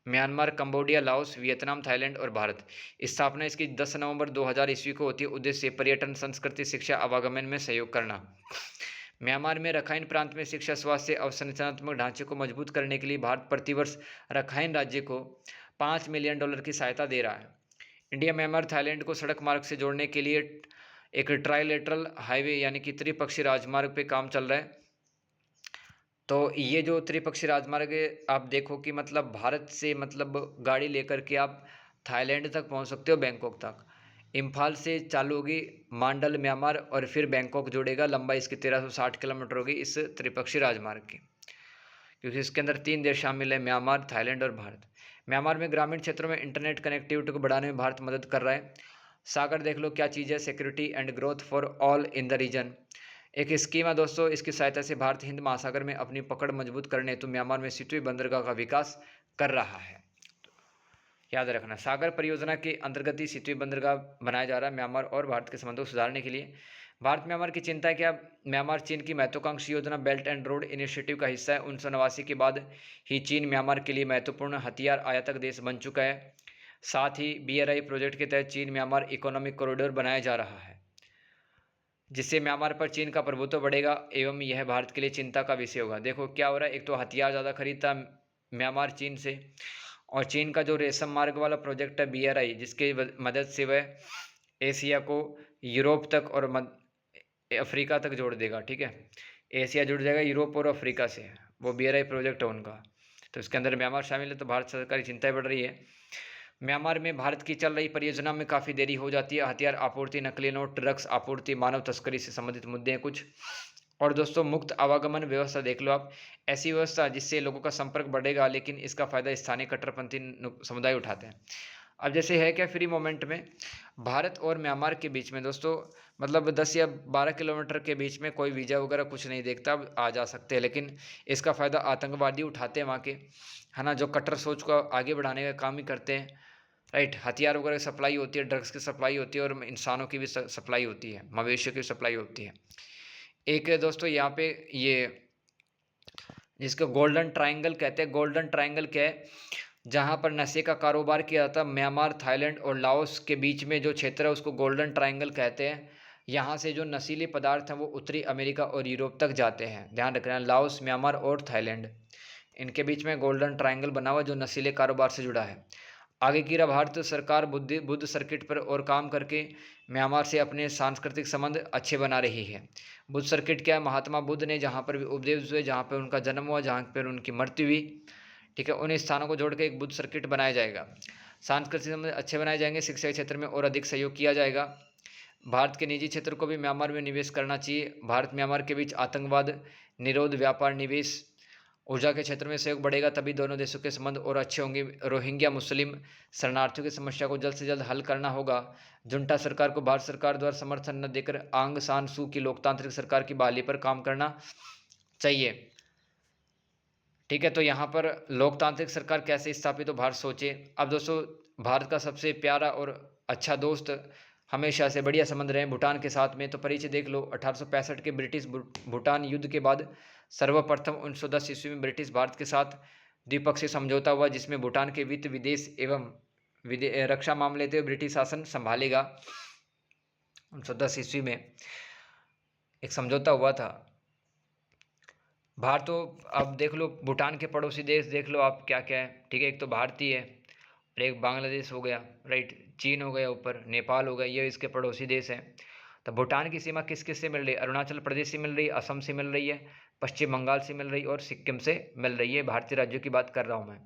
A: Myanmar, Cambodia, Laos, Vietnam, Thailand और भारत। स्थापना इसकी 10 नवंबर 2000 ईस्वी को होती है। उद्देश्य पर्यटन, संस्कृति, शिक्षा, आवागमन में सहयोग करना। म्यांमार में रखाइन प्रांत में शिक्षा, स्वास्थ्य, अवसंरचनात्मक ढांचे को मजबूत करने के लिए भारत प्रतिवर्ष रखाइन राज्य को $5 मिलियन की सहायता दे रहा है। इंडिया म्यांमार थाईलैंड को सड़क मार्ग से जोड़ने के लिए एक ट्राइलेटरल हाईवे यानी कि त्रिपक्षीय राजमार्ग पे काम चल रहा है। तो ये जो त्रिपक्षीय राजमार्ग है, आप देखो कि मतलब भारत से मतलब गाड़ी लेकर के आप थाईलैंड तक पहुंच सकते हो, बैंकॉक तक। इम्फाल से चालू होगी मांडल म्यांमार और फिर बैंकॉक जुड़ेगा। लंबाई इसकी 1360 किलोमीटर होगी इस त्रिपक्षीय राजमार्ग की, क्योंकि इसके अंदर 3 देश शामिल है, म्यांमार, थाईलैंड और भारत। म्यांमार में ग्रामीण क्षेत्रों में इंटरनेट कनेक्टिविटी को बढ़ाने में भारत मदद कर रहा है। सागर देख लो क्या चीज़ है, security and growth for all in the region एक स्कीम है दोस्तों। इसकी सहायता से भारत हिंद महासागर में अपनी पकड़ मजबूत करने हेतु म्यांमार में सितवे बंदरगाह का विकास कर रहा है। याद रखना, सागर परियोजना के अंतर्गत ही सितवे बंदरगाह बनाया जा रहा है म्यांमार और भारत के संबंधों को सुधारने के लिए। भारत म्यांमार की चिंता है क्या? म्यांमार चीन की महत्वाकांक्षी योजना बेल्ट एंड रोड इनिशिएटिव का हिस्सा है। 1989 के बाद ही चीन म्यांमार के लिए महत्वपूर्ण हथियार आयातक देश बन चुका है। साथ ही BRI प्रोजेक्ट के तहत चीन म्यांमार इकोनॉमिक कॉरिडोर बनाया जा रहा है, जिससे म्यांमार पर चीन का प्रभुत्व बढ़ेगा एवं यह भारत के लिए चिंता का विषय होगा। देखो क्या हो रहा है, एक तो हथियार ज़्यादा खरीदता म्यांमार चीन से, और चीन का जो रेशम मार्ग वाला प्रोजेक्ट है BRI, जिसकी मदद से वह एशिया को यूरोप तक और अफ्रीका तक जोड़ देगा। ठीक है। एशिया जुड़ जाएगा यूरोप और अफ्रीका से, वो BRI प्रोजेक्ट है उनका। तो इसके अंदर म्यांमार शामिल है, तो भारत सरकार की चिंताएं बढ़ रही है। म्यांमार में भारत की चल रही परियोजना में काफ़ी देरी हो जाती है। हथियार आपूर्ति, नकली नोट, ड्रग्स आपूर्ति, मानव तस्करी से संबंधित मुद्दे हैं कुछ। और दोस्तों मुक्त आवागमन व्यवस्था देख लो आप। ऐसी व्यवस्था जिससे लोगों का संपर्क बढ़ेगा, लेकिन इसका फायदा स्थानीय कट्टरपंथी समुदाय उठाते हैं। अब जैसे है क्या, फ्री मोमेंट में भारत और म्यांमार के बीच में दोस्तों मतलब 10 या 12 किलोमीटर के बीच में कोई वीज़ा वगैरह कुछ नहीं देखता, आ जा सकते हैं। लेकिन इसका फ़ायदा आतंकवादी उठाते हैं वहाँ के, है ना, जो कट्टर सोच को आगे बढ़ाने का काम ही करते हैं। राइट। हथियार वगैरह की सप्लाई होती है, ड्रग्स की सप्लाई होती है, और इंसानों की भी सप्लाई होती है, मवेशियों की सप्लाई होती है। एक है दोस्तों यहाँ पे ये जिसको गोल्डन ट्रायंगल कहते हैं। गोल्डन ट्रायंगल क्या है? जहाँ पर नशे का कारोबार किया जाता है, म्यांमार, थाईलैंड और लाओस के बीच में जो क्षेत्र है उसको गोल्डन ट्रायंगल कहते हैं। यहाँ से जो नशीले पदार्थ हैं वो उत्तरी अमेरिका और यूरोप तक जाते हैं। ध्यान रखना, लाओस, म्यांमार और थाईलैंड, इनके बीच में गोल्डन ट्रायंगल बना हुआ जो नशीले कारोबार से जुड़ा है। आगे की भारत सरकार बुद्ध सर्किट पर और काम करके म्यांमार से अपने सांस्कृतिक संबंध अच्छे बना रही है। बुद्ध सर्किट क्या है? महात्मा बुद्ध ने जहाँ पर भी उपदेश हुए, जहाँ पर उनका जन्म हुआ, जहाँ पर उनकी मृत्यु हुई, ठीक है, उन स्थानों को जोड़ के एक बुद्ध सर्किट बनाया जाएगा। सांस्कृतिक संबंध अच्छे बनाए जाएंगे। शिक्षा के क्षेत्र में और अधिक सहयोग किया जाएगा। भारत के निजी क्षेत्र को भी म्यांमार में निवेश करना चाहिए। भारत म्यांमार के बीच आतंकवाद निरोध, व्यापार, निवेश ऊर्जा के क्षेत्र में सहयोग बढ़ेगा, तभी दोनों देशों के संबंध और अच्छे होंगे। रोहिंग्या मुस्लिम शरणार्थियों की समस्या को जल्द से जल्द हल करना होगा। जुंटा सरकार को भारत सरकार द्वारा समर्थन न देकर आंग सान सू की लोकतांत्रिक सरकार की बहाली पर काम करना चाहिए। ठीक है, तो यहाँ पर लोकतांत्रिक सरकार कैसे स्थापित हो भारत सोचे। अब दोस्तों, भारत का सबसे प्यारा और अच्छा दोस्त हमेशा से बढ़िया संबंध रहे भूटान के साथ में। तो परिचय देख लो, 1865 के ब्रिटिश भूटान युद्ध के बाद सर्वप्रथम 1910 ईस्वी में ब्रिटिश भारत के साथ द्विपक्षीय समझौता हुआ, जिसमें भूटान के वित्त, विदेश एवं रक्षा मामले थे ब्रिटिश शासन संभालेगा। 1910 ईस्वी में एक समझौता हुआ था। भारत तो अब देख लो, भूटान के पड़ोसी देश देख लो आप क्या क्या है। ठीक है, एक तो भारतीय है और एक बांग्लादेश हो गया, राइट, चीन हो गया, ऊपर नेपाल हो गया, ये इसके पड़ोसी देश हैं। तो भूटान की सीमा किस किस से मिल रही है? अरुणाचल प्रदेश से मिल रही है, असम से मिल रही है, पश्चिम बंगाल से मिल रही है और सिक्किम से मिल रही है। भारतीय राज्यों की बात कर रहा हूँ मैं।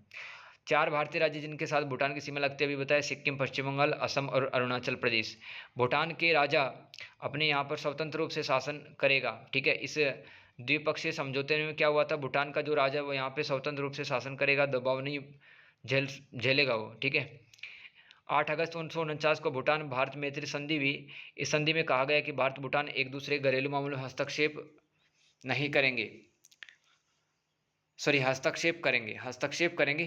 A: 4 भारतीय राज्य जिनके साथ भूटान की सीमा लगती है अभी बताया, सिक्किम, पश्चिम बंगाल, असम और अरुणाचल प्रदेश। भूटान के राजा अपने यहाँ पर स्वतंत्र रूप से शासन करेगा। ठीक है, इस द्विपक्षीय समझौते में क्या हुआ था, भूटान का जो राजा है वो यहाँ पे स्वतंत्र रूप से शासन करेगा, दबाव नहीं झेलेगा वो। ठीक है, 8 अगस्त 1949 को भूटान भारत मैत्री संधि हुई। इस संधि में कहा गया कि भारत भूटान एक दूसरे घरेलू मामलों में हस्तक्षेप नहीं करेंगे, हस्तक्षेप करेंगे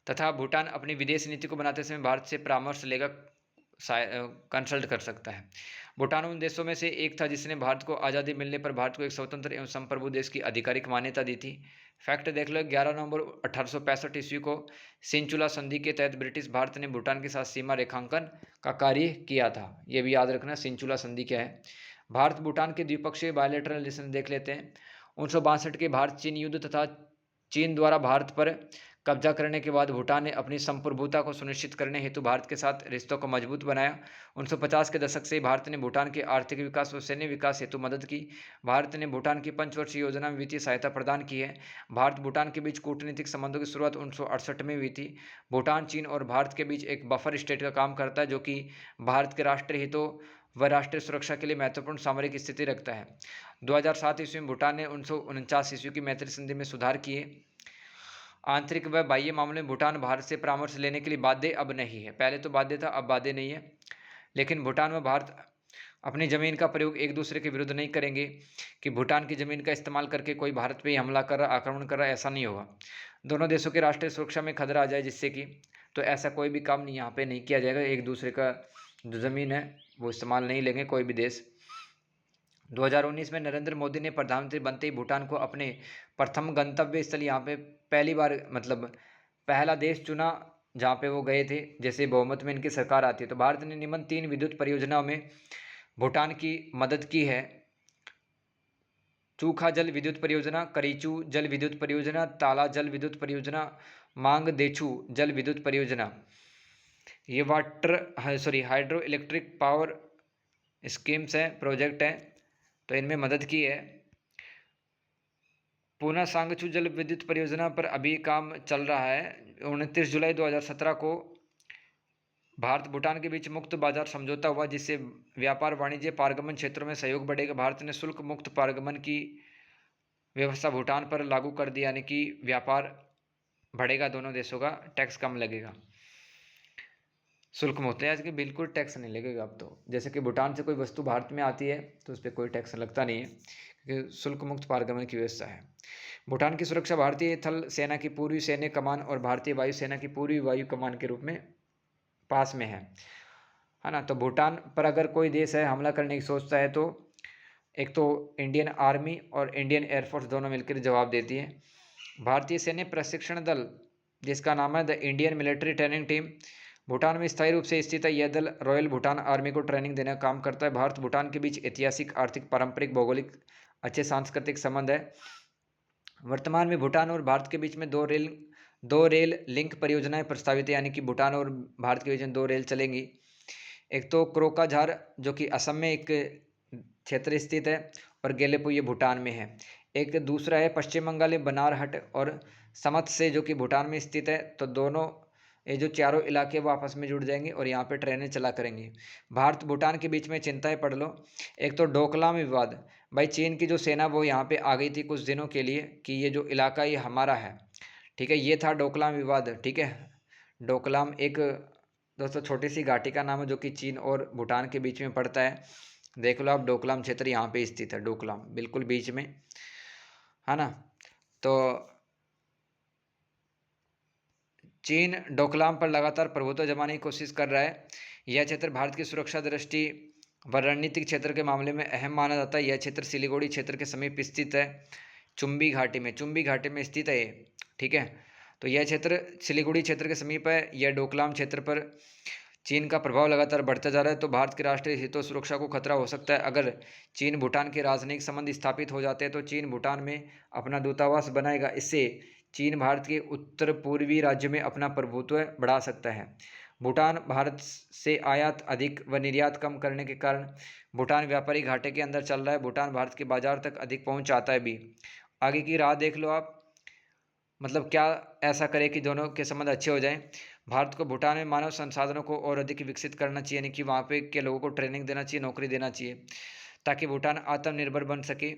A: तथा भूटान अपनी विदेश नीति को बनाते समय भारत से परामर्श लेगा, कंसल्ट कर सकता है। भूटान उन देशों में से एक था जिसने भारत को आज़ादी मिलने पर भारत को एक स्वतंत्र एवं संप्रभु देश की आधिकारिक मान्यता दी थी। फैक्ट देख लो, 11 नवंबर 1865 ईस्वी को सिंचुला संधि के तहत ब्रिटिश भारत ने भूटान के साथ सीमा रेखांकन का कार्य किया था। ये भी याद रखना, सिंचुला संधि क्या है। भारत भूटान के द्विपक्षीय बायलैटरल रिलेशन देख लेते हैं। 1962 के भारत चीन युद्ध तथा चीन द्वारा भारत पर कब्जा करने के बाद भूटान ने अपनी संप्रभुता को सुनिश्चित करने हेतु भारत के साथ रिश्तों को मजबूत बनाया। 1950 के दशक से भारत ने भूटान के आर्थिक विकास व सैन्य विकास हेतु मदद की। भारत ने भूटान की पंचवर्षीय योजना में वित्तीय सहायता प्रदान की है। भारत भूटान के बीच कूटनीतिक संबंधों की शुरुआत 1968 में हुई थी। भूटान चीन और भारत के बीच एक बफर स्टेट का काम करता है, जो कि भारत के राष्ट्रीय हितों व राष्ट्रीय सुरक्षा के लिए महत्वपूर्ण सामरिक स्थिति रखता है। 2007 ईस्वी में भूटान ने 1949 ईस्वी की मैत्री संधि में सुधार किए। आंतरिक व बाह्य मामले में भूटान भारत से परामर्श लेने के लिए बाध्य अब नहीं है। पहले तो बाध्य था, अब बाध्य नहीं है। लेकिन भूटान व भारत अपनी ज़मीन का प्रयोग एक दूसरे के विरुद्ध नहीं करेंगे कि भूटान की ज़मीन का इस्तेमाल करके कोई भारत पे हमला कर रहा, आक्रमण कर रहा, ऐसा नहीं होगा। दोनों देशों की राष्ट्रीय सुरक्षा में खतरा आ जाए जिससे कि, तो ऐसा कोई भी काम नहीं यहाँ पे नहीं किया जाएगा। एक दूसरे का जो ज़मीन है वो इस्तेमाल नहीं लेंगे कोई भी देश। 2019 में नरेंद्र मोदी ने प्रधानमंत्री बनते ही भूटान को अपने प्रथम गंतव्य स्थल यहाँ पे पहली बार, मतलब पहला देश चुना जहाँ पे वो गए थे, जैसे बहुमत में इनकी सरकार आती है। तो भारत ने निम्न 3 विद्युत परियोजनाओं में भूटान की मदद की है। चूखा जल विद्युत परियोजना, करीचू जल विद्युत परियोजना, ताला जल विद्युत परियोजना, मांग देछू जल विद्युत परियोजना। ये हाइड्रो इलेक्ट्रिक पावर स्कीम्स हैं, प्रोजेक्ट हैं, तो इनमें मदद की है। पूना सांगचू जल विद्युत परियोजना पर अभी काम चल रहा है। 29 जुलाई 2017 को भारत भूटान के बीच मुक्त बाजार समझौता हुआ, जिससे व्यापार, वाणिज्य, पारगमन क्षेत्रों में सहयोग बढ़ेगा। भारत ने शुल्क मुक्त पारगमन की व्यवस्था भूटान पर लागू कर दी, यानी कि व्यापार बढ़ेगा, दोनों देशों का टैक्स कम लगेगा। शुल्क मुक्त है, कि बिल्कुल टैक्स नहीं लगेगा अब तो। जैसे कि भूटान से कोई वस्तु भारत में आती है तो उस पर कोई टैक्स लगता नहीं है, क्योंकि शुल्क मुक्त पारगमन की व्यवस्था है। भूटान की सुरक्षा भारतीय थल सेना की पूर्वी सैन्य कमान और भारतीय वायु सेना की पूर्वी वायु कमान के रूप में पास में है ना। तो भूटान पर अगर कोई देश है हमला करने की सोचता है तो एक तो इंडियन आर्मी और इंडियन एयरफोर्स दोनों मिलकर जवाब देती है। भारतीय सैन्य प्रशिक्षण दल, जिसका नाम है the Indian military training team, Bhutan में स्थायी रूप से स्थित है। यह दल रॉयल भूटान आर्मी को ट्रेनिंग देने का काम करता है। भारत भूटान के बीच ऐतिहासिक, आर्थिक, पारंपरिक, भौगोलिक, अच्छे सांस्कृतिक संबंध है। वर्तमान में भूटान और भारत के बीच में दो रेल लिंक परियोजनाएं प्रस्तावित है, यानी कि भूटान और भारत के बीच में 2 रेल चलेंगी। एक तो क्रोकाझार जो कि असम में एक क्षेत्र स्थित है और गेलेपू ये भूटान में है। एक दूसरा है पश्चिम बंगाल में बनारहट और समत से जो कि भूटान में स्थित है। तो दोनों ये जो चारों इलाके वो आपस में जुड़ जाएंगे और यहाँ पे ट्रेनें चला करेंगी। भारत भूटान के बीच में चिंताएं पढ़ लो। एक तो डोकलाम विवाद, भाई चीन की जो सेना वो यहाँ पे आ गई थी कुछ दिनों के लिए कि ये जो इलाका ये हमारा है, ठीक है। ये था डोकलाम विवाद, ठीक है। डोकलाम एक दोस्तों छोटी सी घाटी का नाम है जो कि चीन और भूटान के बीच में पड़ता है। देख लो आप, डोकलाम क्षेत्र यहाँ पे स्थित है, डोकलाम बिल्कुल बीच में, है ना। तो चीन डोकलाम पर लगातार प्रभुत्व जमाने की कोशिश कर रहा है। यह क्षेत्र भारत की सुरक्षा दृष्टि व रणनीतिक क्षेत्र के मामले में अहम माना जाता है। यह क्षेत्र सिलीगुड़ी क्षेत्र के समीप स्थित है, चुंबी घाटी में स्थित है ये, ठीक है। तो यह क्षेत्र सिलीगुड़ी क्षेत्र के समीप है। यह डोकलाम क्षेत्र पर चीन का प्रभाव लगातार बढ़ता जा रहा है, तो भारत के राष्ट्रीय हितों सुरक्षा को खतरा हो सकता है। अगर चीन भूटान के राजनयिक संबंध स्थापित हो जाते हैं तो चीन भूटान में अपना दूतावास बनाएगा। इससे चीन भारत के उत्तर पूर्वी राज्य में अपना प्रभुत्व बढ़ा सकता है। भूटान भारत से आयात अधिक व निर्यात कम करने के कारण भूटान व्यापारी घाटे के अंदर चल रहा है। भूटान भारत के बाजार तक अधिक पहुंच चाहता है भी। आगे की राह देख लो आप, मतलब क्या ऐसा करे कि दोनों के संबंध अच्छे हो जाएं। भारत को भूटान में मानव संसाधनों को और अधिक विकसित करना चाहिए, यानी कि वहाँ पे के लोगों को ट्रेनिंग देना चाहिए, नौकरी देना चाहिए, ताकि भूटान आत्मनिर्भर बन सके।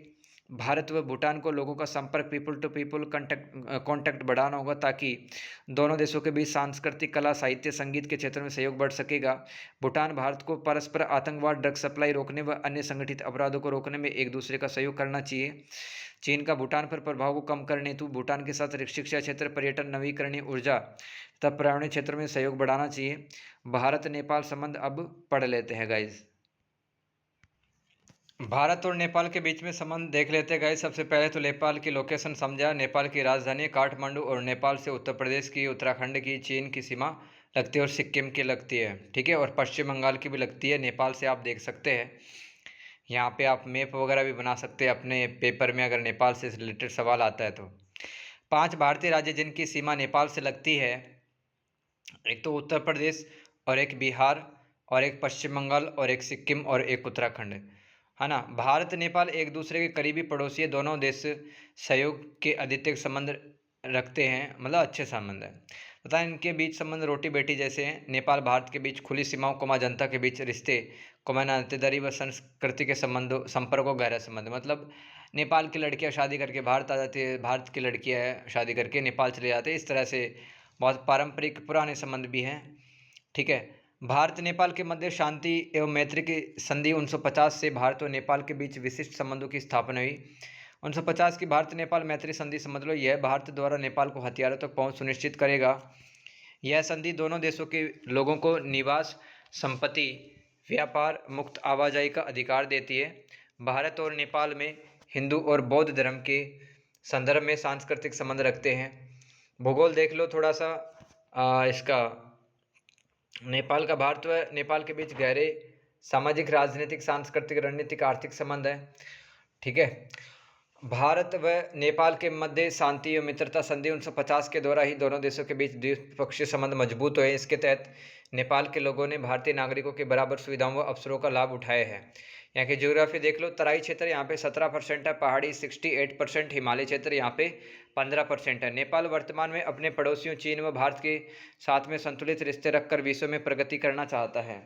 A: भारत व भूटान को लोगों का संपर्क, पीपल टू पीपल कांटेक्ट बढ़ाना होगा, ताकि दोनों देशों के बीच सांस्कृतिक, कला, साहित्य, संगीत के क्षेत्र में सहयोग बढ़ सकेगा। भूटान भारत को परस्पर आतंकवाद, ड्रग सप्लाई रोकने व अन्य संगठित अपराधों को रोकने में एक दूसरे का सहयोग करना चाहिए। चीन का भूटान पर प्रभाव को कम करने हेतु भूटान के साथ शिक्षा क्षेत्र, पर्यटन, नवीकरणीय ऊर्जा तथा पर्यावरणीय क्षेत्र में सहयोग बढ़ाना चाहिए। भारत नेपाल संबंध अब पढ़ लेते हैं गाइज। भारत और नेपाल के बीच में संबंध देख लेते गए। सबसे पहले तो नेपाल की लोकेशन समझा। नेपाल की राजधानी काठमांडू और नेपाल से उत्तर प्रदेश की, उत्तराखंड की, चीन की सीमा लगती है और सिक्किम की लगती है, ठीक है। और पश्चिम बंगाल की भी लगती है। नेपाल से आप देख सकते हैं, यहाँ पे आप मैप वगैरह भी बना सकते हैं अपने पेपर में अगर नेपाल से रिलेटेड सवाल आता है तो। 5 भारतीय राज्य जिनकी सीमा नेपाल से लगती है, एक तो उत्तर प्रदेश और एक बिहार और एक पश्चिम बंगाल और एक सिक्किम और एक उत्तराखंड, है ना। भारत नेपाल एक दूसरे के करीबी पड़ोसी है। दोनों देश सहयोग के अद्वितीय संबंध रखते हैं, मतलब अच्छे संबंध है तथा इनके बीच संबंध रोटी बेटी जैसे हैं। नेपाल भारत के बीच खुली सीमाओं, कोमा जनता के बीच रिश्ते, कोमा नातेदारी व संस्कृति के संबंधों, संपर्कों, गहरा संबंध। मतलब नेपाल की लड़कियां शादी करके भारत आ जाती है, भारत की लड़कियां शादी करके नेपाल चले जाते हैं। इस तरह से बहुत पारंपरिक पुराने संबंध भी हैं, ठीक है। भारत नेपाल के मध्य शांति एवं मैत्री की संधि 1950 से भारत और नेपाल के बीच विशिष्ट संबंधों की स्थापना हुई। 1950 की भारत नेपाल मैत्री संधि समझ लो, यह भारत द्वारा नेपाल को हथियारों तक पहुंच सुनिश्चित करेगा। यह संधि दोनों देशों के लोगों को निवास, संपत्ति, व्यापार, मुक्त आवाजाही का अधिकार देती है। भारत और नेपाल में हिंदू और बौद्ध धर्म के संदर्भ में सांस्कृतिक संबंध रखते हैं। भूगोल देख लो थोड़ा सा, इसका नेपाल का भारत व नेपाल के बीच गहरे सामाजिक, राजनीतिक, सांस्कृतिक, रणनीतिक, आर्थिक संबंध है, ठीक है। भारत व नेपाल के मध्य शांति एवं मित्रता संधि 1950 के द्वारा ही दोनों देशों के बीच द्विपक्षीय संबंध मजबूत हुए। इसके तहत नेपाल के लोगों ने भारतीय नागरिकों के बराबर सुविधाओं व अवसरों का लाभ उठाया है। यहाँ की ज्योग्राफी देख लो, तराई क्षेत्र यहाँ पे 17% है, पहाड़ी 68%, हिमालय क्षेत्र यहाँ पे 15% है। नेपाल वर्तमान में अपने पड़ोसियों चीन व भारत के साथ में संतुलित रिश्ते रखकर विश्व में प्रगति करना चाहता है।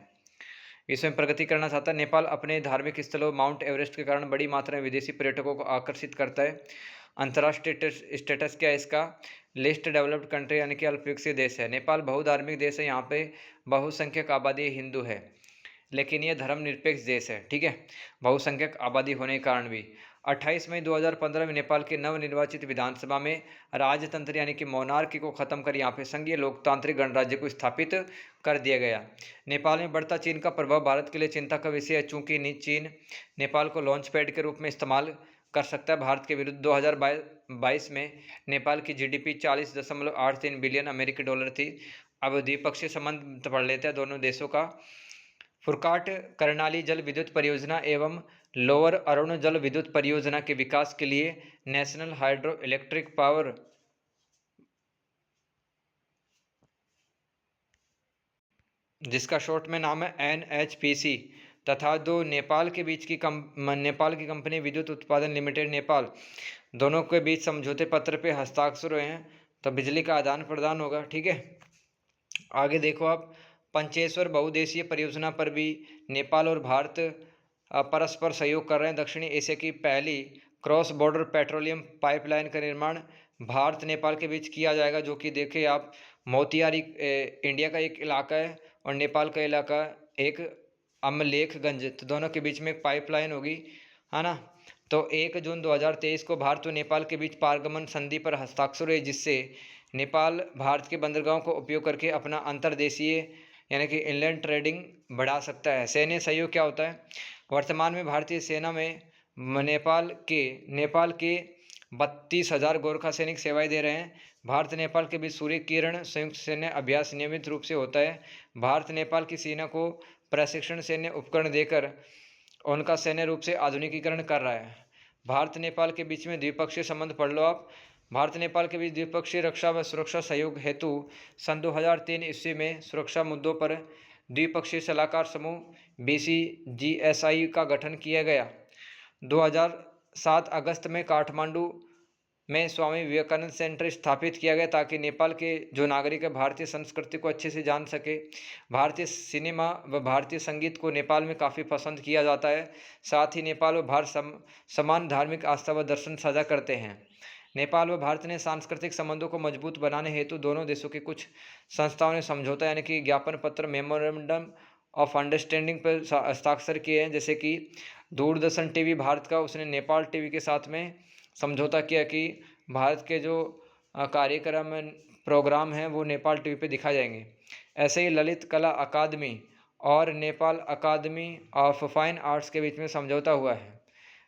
A: नेपाल अपने धार्मिक स्थलों, माउंट एवरेस्ट के कारण बड़ी मात्रा में विदेशी पर्यटकों को आकर्षित करता है। अंतर्राष्ट्रीय स्टेटस क्या है इसका? लिस्ट डेवलप्ड कंट्री, यानी कि अल्पविकसित देश है। नेपाल बहुधार्मिक देश है, यहाँ पे बहुसंख्यक आबादी हिंदू है, लेकिन ये धर्मनिरपेक्ष देश है, ठीक है, बहुसंख्यक आबादी होने के कारण भी। 28 मई 2015 में नेपाल के नवनिर्वाचित विधानसभा में राजतंत्र यानी कि मोनार्की को खत्म कर यहाँ पे संघीय लोकतांत्रिक गणराज्य को स्थापित कर दिया गया। नेपाल में बढ़ता चीन का प्रभाव भारत के लिए चिंता का विषय है, चूंकि चीन नेपाल को लॉन्च पैड के रूप में इस्तेमाल कर सकता है भारत के विरुद्ध। 2022 में नेपाल की GDP 40.83 बिलियन अमेरिकी डॉलर थी। अब द्विपक्षीय संबंध पढ़ लेते हैं दोनों देशों का। फुरकाट कर्णाली जल विद्युत परियोजना एवं लोअर अरुण जल विद्युत परियोजना के विकास के लिए नेशनल हाइड्रो इलेक्ट्रिक पावर जिसका शॉर्ट में नाम है NHPC तथा दो नेपाल के बीच की नेपाल की कंपनी विद्युत उत्पादन लिमिटेड नेपाल, दोनों के बीच समझौते पत्र पे हस्ताक्षर हुए हैं, तो बिजली का आदान प्रदान होगा, ठीक है। आगे देखो आप, पंचेश्वर बहुउद्देशीय परियोजना पर भी नेपाल और भारत परस्पर सहयोग कर रहे हैं। दक्षिणी एशिया की पहली क्रॉस बॉर्डर पेट्रोलियम पाइपलाइन का निर्माण भारत नेपाल के बीच किया जाएगा, जो कि देखिए आप मोतिहारी इंडिया का एक इलाका है और नेपाल का इलाका एक अमलेखगंज, तो दोनों के बीच में एक पाइपलाइन होगी, है ना। तो 1 जून 2023 को भारत और नेपाल के बीच पारगमन संधि पर हस्ताक्षर हुए, जिससे नेपाल भारत के बंदरगाहों को उपयोग करके अपना अंतर्देशीय यानी कि इनलैंड ट्रेडिंग बढ़ा सकता है। सैन्य सहयोग क्या होता है? वर्तमान में भारतीय सेना में नेपाल के 32,000 गोरखा सैनिक सेवाएं दे रहे हैं। भारत नेपाल के बीच सूर्य किरण संयुक्त सैन्य अभ्यास नियमित रूप से होता है। भारत नेपाल की सेना को प्रशिक्षण सैन्य उपकरण देकर उनका सैन्य रूप से आधुनिकीकरण कर रहा है। भारत नेपाल के बीच में द्विपक्षीय संबंध पढ़ लो आप। भारत नेपाल के बीच द्विपक्षीय रक्षा व सुरक्षा सहयोग हेतु सन 2003 ईस्वी में सुरक्षा मुद्दों पर द्विपक्षीय सलाहकार समूह BCGSI का गठन किया गया। 2007 अगस्त में काठमांडू में स्वामी विवेकानंद सेंटर स्थापित किया गया, ताकि नेपाल के जो नागरिक है भारतीय संस्कृति को अच्छे से जान सके। भारतीय सिनेमा व भारतीय संगीत को नेपाल में काफ़ी पसंद किया जाता है। साथ ही नेपाल व भारत समान धार्मिक आस्था व दर्शन साझा करते हैं। नेपाल व भारत ने सांस्कृतिक संबंधों को मजबूत बनाने हेतु दोनों देशों के कुछ संस्थाओं ने समझौता यानी कि ज्ञापन पत्र मेमोरेंडम ऑफ अंडरस्टैंडिंग पर हस्ताक्षर किए हैं। जैसे कि दूरदर्शन टीवी भारत का, उसने नेपाल टीवी के साथ में समझौता किया कि भारत के जो कार्यक्रम प्रोग्राम हैं वो नेपाल टीवी पे दिखाए जाएंगे। ऐसे ही ललित कला अकादमी और नेपाल अकादमी ऑफ फाइन आर्ट्स के बीच में समझौता हुआ है।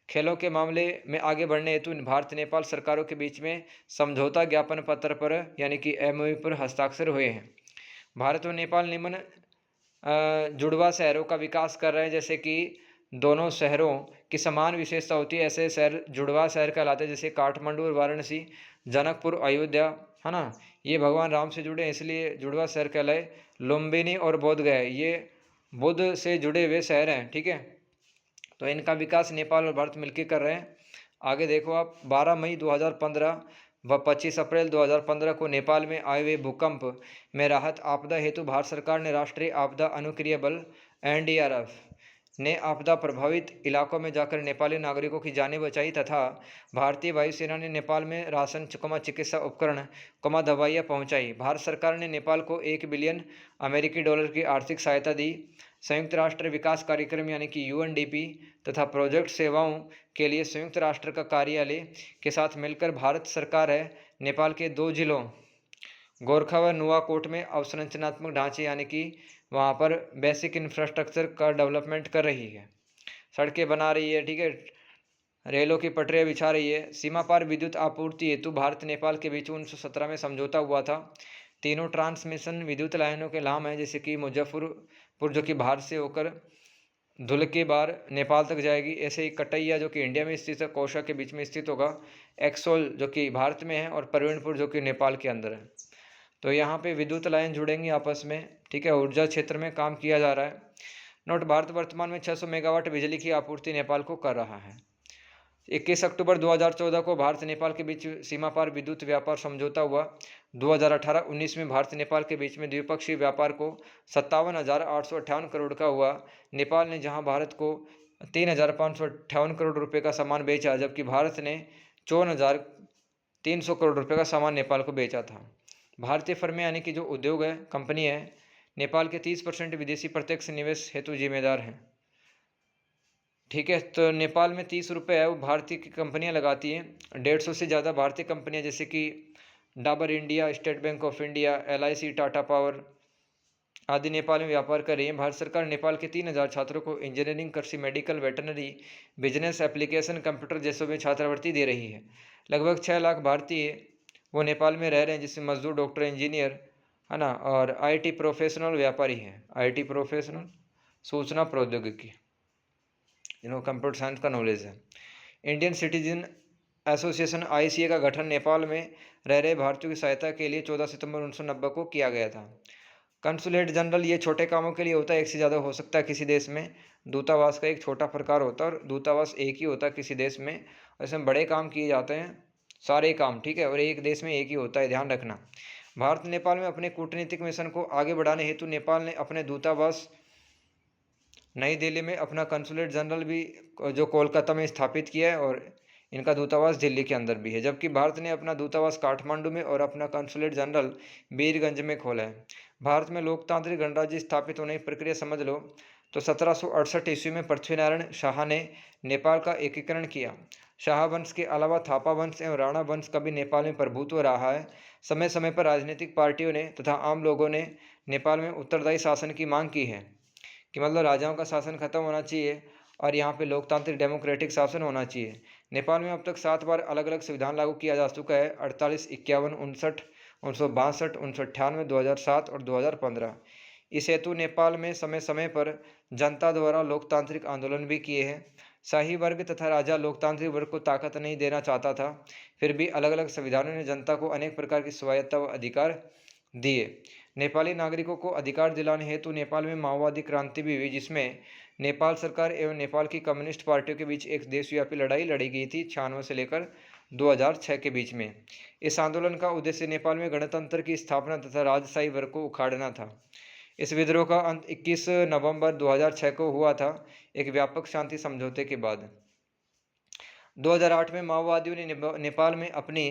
A: खेलों के मामले में आगे बढ़ने हेतु भारत नेपाल सरकारों के बीच में समझौता ज्ञापन पत्र पर यानी कि MOU पर हस्ताक्षर हुए हैं। भारत और नेपाल निम्न जुड़वा शहरों का विकास कर रहे हैं। जैसे कि दोनों शहरों की समान विशेषता होती है, ऐसे शहर जुड़वा शहर कहलाते हैं, जैसे काठमांडू और वाराणसी, जनकपुर, अयोध्या, है ना, ये भगवान राम से जुड़े इसलिए जुड़वा शहर कहलाए। लुम्बिनी और बोधगया ये बुद्ध से जुड़े हुए शहर हैं, ठीक है। तो इनका विकास नेपाल और भारत मिलकर कर रहे हैं। आगे देखो आप, 12 मई 2015 व 25 अप्रैल 2015 को नेपाल में आए हुए भूकंप में राहत आपदा हेतु भारत सरकार ने राष्ट्रीय आपदा अनुक्रिया बल NDRF ने आपदा प्रभावित इलाकों में जाकर नेपाली नागरिकों की जानें बचाई तथा भारतीय वायुसेना ने नेपाल में राशन चिकित्सा उपकरण दवाइयाँ पहुँचाई। भारत सरकार ने नेपाल को 1 बिलियन अमेरिकी डॉलर की आर्थिक सहायता दी। संयुक्त राष्ट्र विकास कार्यक्रम यानी कि UNDP तथा प्रोजेक्ट सेवाओं के लिए संयुक्त राष्ट्र का कार्यालय के साथ मिलकर भारत सरकार है नेपाल के 2 जिलों गोरखा व नुआकोट में अवसंरचनात्मक ढांचे यानी कि वहाँ पर बेसिक इंफ्रास्ट्रक्चर का डेवलपमेंट कर रही है। सड़कें बना रही है, ठीक है, रेलों की पटरियाँ बिछा रही है। सीमा पार विद्युत आपूर्ति हेतु भारत नेपाल के बीच 1917 में समझौता हुआ था। तीनों ट्रांसमिशन विद्युत लाइनों के नाम हैं, जैसे कि मुजफ्फरपुर जो कि भारत से होकर धुलकेबार नेपाल तक जाएगी। ऐसे ही कटैया जो कि इंडिया में स्थित है, कोशा के बीच में स्थित होगा। एक्सोल जो कि भारत में है और प्रवीणपुर जो कि नेपाल के अंदर है। तो यहाँ पे विद्युत लाइन जुड़ेंगी आपस में, ठीक है। ऊर्जा क्षेत्र में काम किया जा रहा है। नोट, भारत वर्तमान में 600 मेगावाट बिजली की आपूर्ति नेपाल को कर रहा है। 21 अक्टूबर 2014 को भारत नेपाल के बीच सीमा पार विद्युत व्यापार समझौता हुआ। 2018-19 में भारत नेपाल के बीच में द्विपक्षीय व्यापार को 57,858 करोड़ का हुआ। नेपाल ने जहां भारत को 3,558 करोड़ रुपए का सामान बेचा, जबकि भारत ने 54,300 करोड़ रुपए का सामान नेपाल को बेचा था। भारतीय फर्में यानी कि जो उद्योग है, कंपनी है, नेपाल के 30% विदेशी प्रत्यक्ष निवेश हेतु जिम्मेदार हैं, ठीक है। तो नेपाल में 30 रुपये है वो भारतीय की कंपनियां लगाती हैं। 150 से ज़्यादा भारतीय कंपनियां जैसे कि Dabur India, state bank of India, LIC, Tata power आदि नेपाल में व्यापार कर रही हैं। भारत सरकार नेपाल के 3,000 छात्रों को इंजीनियरिंग, कृषि, medical, veterinary, business, application, computer जैसों में छात्रवृत्ति दे रही है। लगभग 6 लाख भारतीय वो नेपाल में रह रहे हैं, जिसमें मजदूर, डॉक्टर, इंजीनियर, है ना, और IT प्रोफेशनल व्यापारी हैं। IT प्रोफेशनल, सूचना प्रौद्योगिकी, जिन्होंने कंप्यूटर साइंस का नॉलेज है। इंडियन सिटीजन एसोसिएशन ICA का गठन नेपाल में रह रहे भारतीयों की सहायता के लिए 14 सितंबर 1990 को किया गया था। कंसुलेट जनरल ये छोटे कामों के लिए होता है, एक से ज़्यादा हो सकता है किसी देश में। दूतावास का एक छोटा प्रकार होता है और दूतावास एक ही होता है किसी देश में, इसमें बड़े काम किए जाते हैं, सारे काम, ठीक है, और एक देश में एक ही होता है, ध्यान रखना। भारत नेपाल में अपने कूटनीतिक मिशन को आगे बढ़ाने हेतु नेपाल ने अपने दूतावास नई दिल्ली में अपना कंसुलेट जनरल भी जो कोलकाता में स्थापित किया है, और इनका दूतावास दिल्ली के अंदर भी है। जबकि भारत ने अपना दूतावास काठमांडू में और अपना कंसुलेट जनरल बीरगंज में खोला है। भारत में लोकतांत्रिक गणराज्य स्थापित होने की प्रक्रिया समझ लो तो 1768 ईस्वी में पृथ्वीनारायण शाह ने नेपाल का एकीकरण किया। शाह वंश के अलावा थापा वंश एवं राणा वंश का भी नेपाल में प्रभुत्व रहा है। समय समय पर राजनीतिक पार्टियों ने तथा आम लोगों ने नेपाल में उत्तरदायी शासन की मांग की है, कि मतलब राजाओं का शासन खत्म होना चाहिए और यहाँ पे लोकतांत्रिक डेमोक्रेटिक शासन होना चाहिए। नेपाल में अब तक 7 बार अलग अलग संविधान लागू किया जा चुका है: 48, 51, 59, 1962, 1998, 2007 और 2015। इस हेतु नेपाल में समय समय पर जनता द्वारा लोकतांत्रिक आंदोलन भी किए हैं। शाही वर्ग तथा राजा लोकतांत्रिक वर्ग को ताकत नहीं देना चाहता था, फिर भी अलग अलग संविधानों ने जनता को अनेक प्रकार की स्वायत्ता व अधिकार दिए। नेपाली नागरिकों को अधिकार दिलाने हेतु नेपाल में माओवादी क्रांति भी हुई, जिसमें नेपाल सरकार एवं नेपाल की कम्युनिस्ट पार्टियों के बीच एक देशव्यापी लड़ाई लड़ी गई थी 96 से लेकर 2006 के बीच में। इस आंदोलन का उद्देश्य नेपाल में गणतंत्र की स्थापना तथा राजशाही वर्ग को उखाड़ना था। इस विद्रोह का अंत 21 नवंबर 2006 को हुआ था, एक व्यापक शांति समझौते के बाद। 2008 में माओवादियों ने नेपाल में अपनी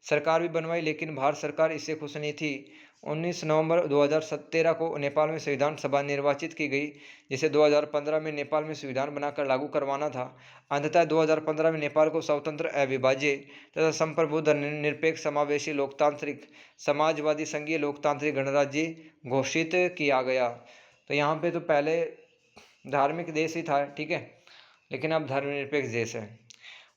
A: सरकार भी बनवाई, लेकिन भारत सरकार इससे खुश नहीं थी। 19 नवंबर 2013 को नेपाल में संविधान सभा निर्वाचित की गई, जिसे 2015 में नेपाल में संविधान बनाकर लागू करवाना था। अंततः 2015 में नेपाल को स्वतंत्र, अविभाज्य तथा संप्रभु निरपेक्ष समावेशी लोकतांत्रिक समाजवादी संघीय लोकतांत्रिक गणराज्य घोषित किया गया। तो यहाँ पे तो पहले धार्मिक देश ही था, ठीक है, लेकिन अब धर्मनिरपेक्ष देश है।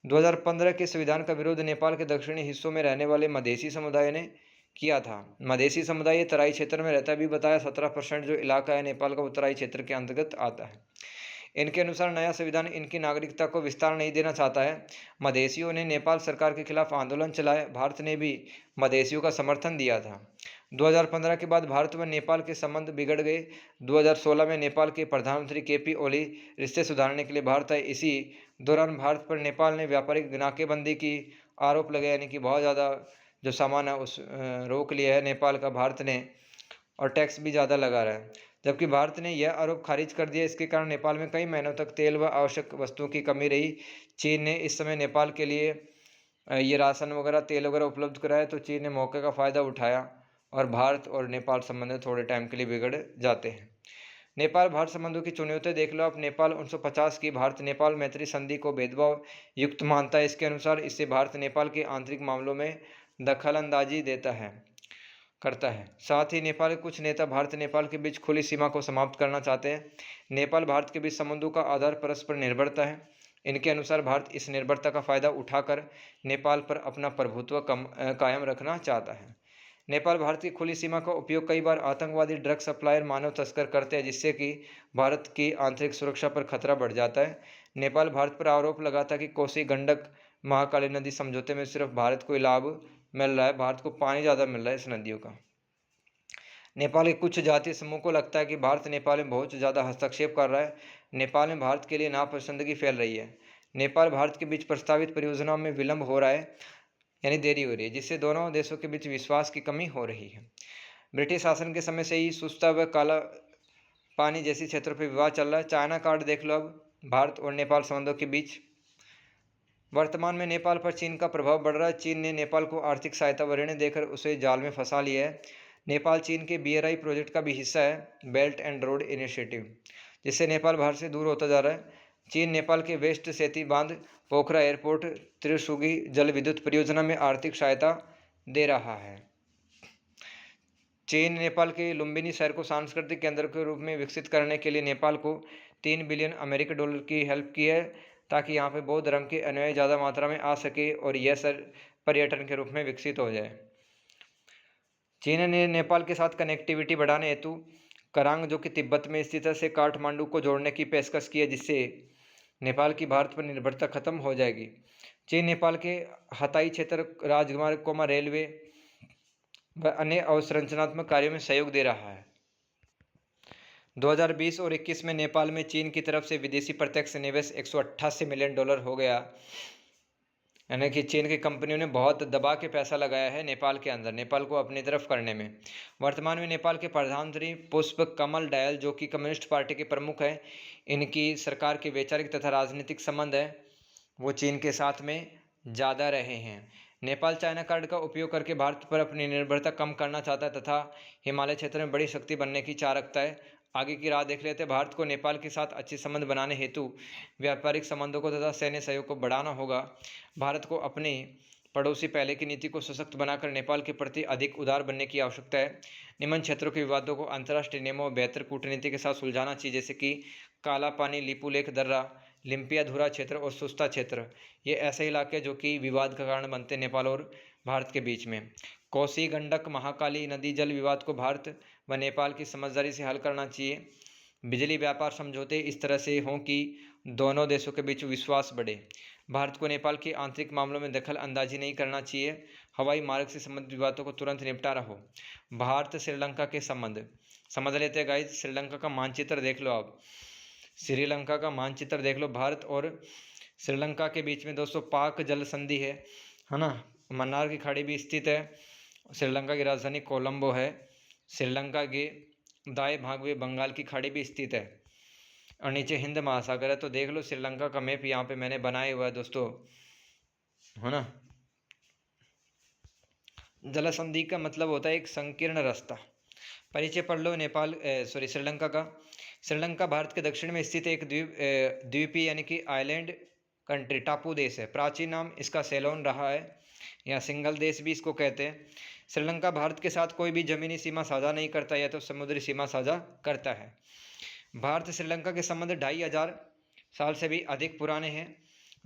A: 2015 के संविधान का विरोध नेपाल के दक्षिणी हिस्सों में रहने वाले मधेसी समुदाय ने किया था। मधेसी समुदाय तराई क्षेत्र में रहता है। भी बताया 17% जो इलाका है नेपाल का वो तराई क्षेत्र के अंतर्गत आता है। इनके अनुसार नया संविधान इनकी नागरिकता को विस्तार नहीं देना चाहता है। मधेसियों ने नेपाल सरकार के खिलाफ आंदोलन चलाए। भारत ने भी मधेसियों का समर्थन दिया था। 2015 के बाद भारत व नेपाल के संबंध बिगड़ गए। 2016 में नेपाल के प्रधानमंत्री केपी ओली रिश्ते सुधारने के लिए भारत आए। इसी दौरान भारत पर नेपाल ने व्यापारिक नाकेबंदी की आरोप लगाया, यानी कि बहुत ज़्यादा जो सामान है उस रोक लिया है नेपाल का भारत ने, और टैक्स भी ज़्यादा लगा रहा है। जबकि भारत ने यह आरोप खारिज कर दिया। इसके कारण नेपाल में कई महीनों तक तेल व आवश्यक वस्तुओं की कमी रही। चीन ने इस समय नेपाल के लिए ये राशन वगैरह, तेल वगैरह उपलब्ध कराया, तो चीन ने मौके का फ़ायदा उठाया और भारत और नेपाल संबंध थोड़े टाइम के लिए बिगड़ जाते हैं। नेपाल भारत संबंधों की चुनौतियां देख लो आप। नेपाल 1950 की भारत नेपाल मैत्री संधि को भेदभाव युक्त मानता है। इसके अनुसार इससे भारत नेपाल के आंतरिक मामलों में दखलंदाजी करता है। साथ ही नेपाल के कुछ नेता भारत नेपाल के बीच खुली सीमा को समाप्त करना चाहते हैं। नेपाल भारत के बीच संबंधों का आधार परस्पर निर्भरता है। इनके अनुसार भारत इस निर्भरता का फायदा उठाकर नेपाल पर अपना प्रभुत्व कायम रखना चाहता है। नेपाल भारत की खुली सीमा का उपयोग कई बार आतंकवादी, ड्रग सप्लायर, मानव तस्कर करते हैं, जिससे कि भारत की आंतरिक सुरक्षा पर खतरा बढ़ जाता है। नेपाल भारत पर आरोप लगाता है कि कोसी, गंडक, महाकाली नदी समझौते में सिर्फ भारत को ही लाभ मिल रहा है, भारत को पानी ज़्यादा मिल रहा है इस नदियों का। नेपाल के कुछ जातीय समूह को लगता है कि भारत नेपाल में बहुत ज़्यादा हस्तक्षेप कर रहा है। नेपाल में भारत के लिए नापसंदगी फैल रही है। नेपाल भारत के बीच प्रस्तावित परियोजनाओं में विलंब हो रहा है, यानी देरी हो रही है, जिससे दोनों देशों के बीच विश्वास की कमी हो रही है। ब्रिटिश शासन के समय से ही सुस्ता व काला पानी जैसी क्षेत्रों पर विवाद चल रहा है। चाइना कार्ड देख लो अब भारत और नेपाल संबंधों के बीच। वर्तमान में नेपाल पर चीन का प्रभाव बढ़ रहा है। चीन ने नेपाल को आर्थिक सहायता व ऋण देकर उसे जाल में फंसा लिया है। नेपाल चीन के BRI प्रोजेक्ट का भी हिस्सा है, बेल्ट एंड रोड इनिशिएटिव, जिससे नेपाल भारत से दूर होता जा रहा है। चीन नेपाल के वेस्ट सेती बांध, पोखरा एयरपोर्ट, त्रिशुगी जल विद्युत परियोजना में आर्थिक सहायता दे रहा है। चीन नेपाल के लुम्बिनी शहर को सांस्कृतिक केंद्र के रूप में विकसित करने के लिए नेपाल को $3 बिलियन की हेल्प की है, ताकि यहाँ पे बौद्ध धर्म के अनुयायी ज़्यादा मात्रा में आ सके और यह शहर पर्यटन के रूप में विकसित हो जाए। चीन ने नेपाल के साथ कनेक्टिविटी बढ़ाने हेतु करांग, जो कि तिब्बत में स्थित है, से काठमांडू को जोड़ने की पेशकश की है, जिससे नेपाल की भारत पर निर्भरता खत्म हो जाएगी। चीन नेपाल के हताई क्षेत्र, राजमार्ग, रेलवे व अन्य अवसंरचनात्मक कार्यों में सहयोग दे रहा है। 2020 और 21 में नेपाल में चीन की तरफ से विदेशी प्रत्यक्ष निवेश $188 मिलियन हो गया। यानी कि चीन की कंपनियों ने बहुत दबा के पैसा लगाया है नेपाल के अंदर, नेपाल को अपनी तरफ करने में। वर्तमान में नेपाल के प्रधानमंत्री पुष्प कमल दयाल, जो कि कम्युनिस्ट पार्टी के प्रमुख हैं, इनकी सरकार के वैचारिक तथा राजनीतिक संबंध है वो चीन के साथ में ज़्यादा रहे हैं। नेपाल चाइना कार्ड का उपयोग करके भारत पर अपनी निर्भरता कम करना चाहता है तथा हिमालय क्षेत्र में बड़ी शक्ति बनने की चाह रखता है। आगे की राह देख लेते हैं। भारत को नेपाल के साथ अच्छे संबंध बनाने हेतु व्यापारिक संबंधों को तथा सैन्य सहयोग को बढ़ाना होगा। भारत को अपने पड़ोसी पहले की नीति को सशक्त बनाकर नेपाल के प्रति अधिक उदार बनने की आवश्यकता है। निम्न क्षेत्रों के विवादों को अंतर्राष्ट्रीय नियमों और बेहतर कूटनीति के साथ सुलझाना चाहिए, जैसे कि काला पानी, लिपुलेख दर्रा, लिम्पियाधुरा क्षेत्र और सुस्ता क्षेत्र। ये ऐसे इलाके हैं जो कि विवाद का कारण बनते हैं नेपाल और भारत के बीच में। कोसी, गंडक, महाकाली नदी जल विवाद को भारत व नेपाल की समझदारी से हल करना चाहिए। बिजली व्यापार समझौते इस तरह से हों कि दोनों देशों के बीच विश्वास बढ़े। भारत को नेपाल के आंतरिक मामलों में दखल अंदाजी नहीं करना चाहिए। हवाई मार्ग से संबंधित विवादों को तुरंत निपटारा हो। भारत श्रीलंका के संबंध समझ लेते हैं गाइस। श्रीलंका का मानचित्र देख लो आप, श्रीलंका का मानचित्र देख लो। भारत और श्रीलंका के बीच में दोस्तों पाक जल संधि है ना। मन्नार की खाड़ी भी स्थित है। श्रीलंका की राजधानी कोलंबो है। श्रीलंका के दाएं भाग में बंगाल की खाड़ी भी स्थित है और नीचे हिंद महासागर है। तो देख लो श्रीलंका का मैप यहाँ पे मैंने बनाया हुआ है दोस्तों, है ना। जल संधि का मतलब होता है एक संकीर्ण रास्ता। परिचय पढ़ लो श्रीलंका का। श्रीलंका भारत के दक्षिण में स्थित एक द्वीपीय यानी कि आइलैंड कंट्री, टापू देश है। प्राचीन नाम इसका सेलोन रहा है या सिंगल देश भी इसको कहते हैं। श्रीलंका भारत के साथ कोई भी जमीनी सीमा साझा नहीं करता या तो समुद्री सीमा साझा करता है। भारत श्रीलंका के संबंध 2500 साल से भी अधिक पुराने हैं।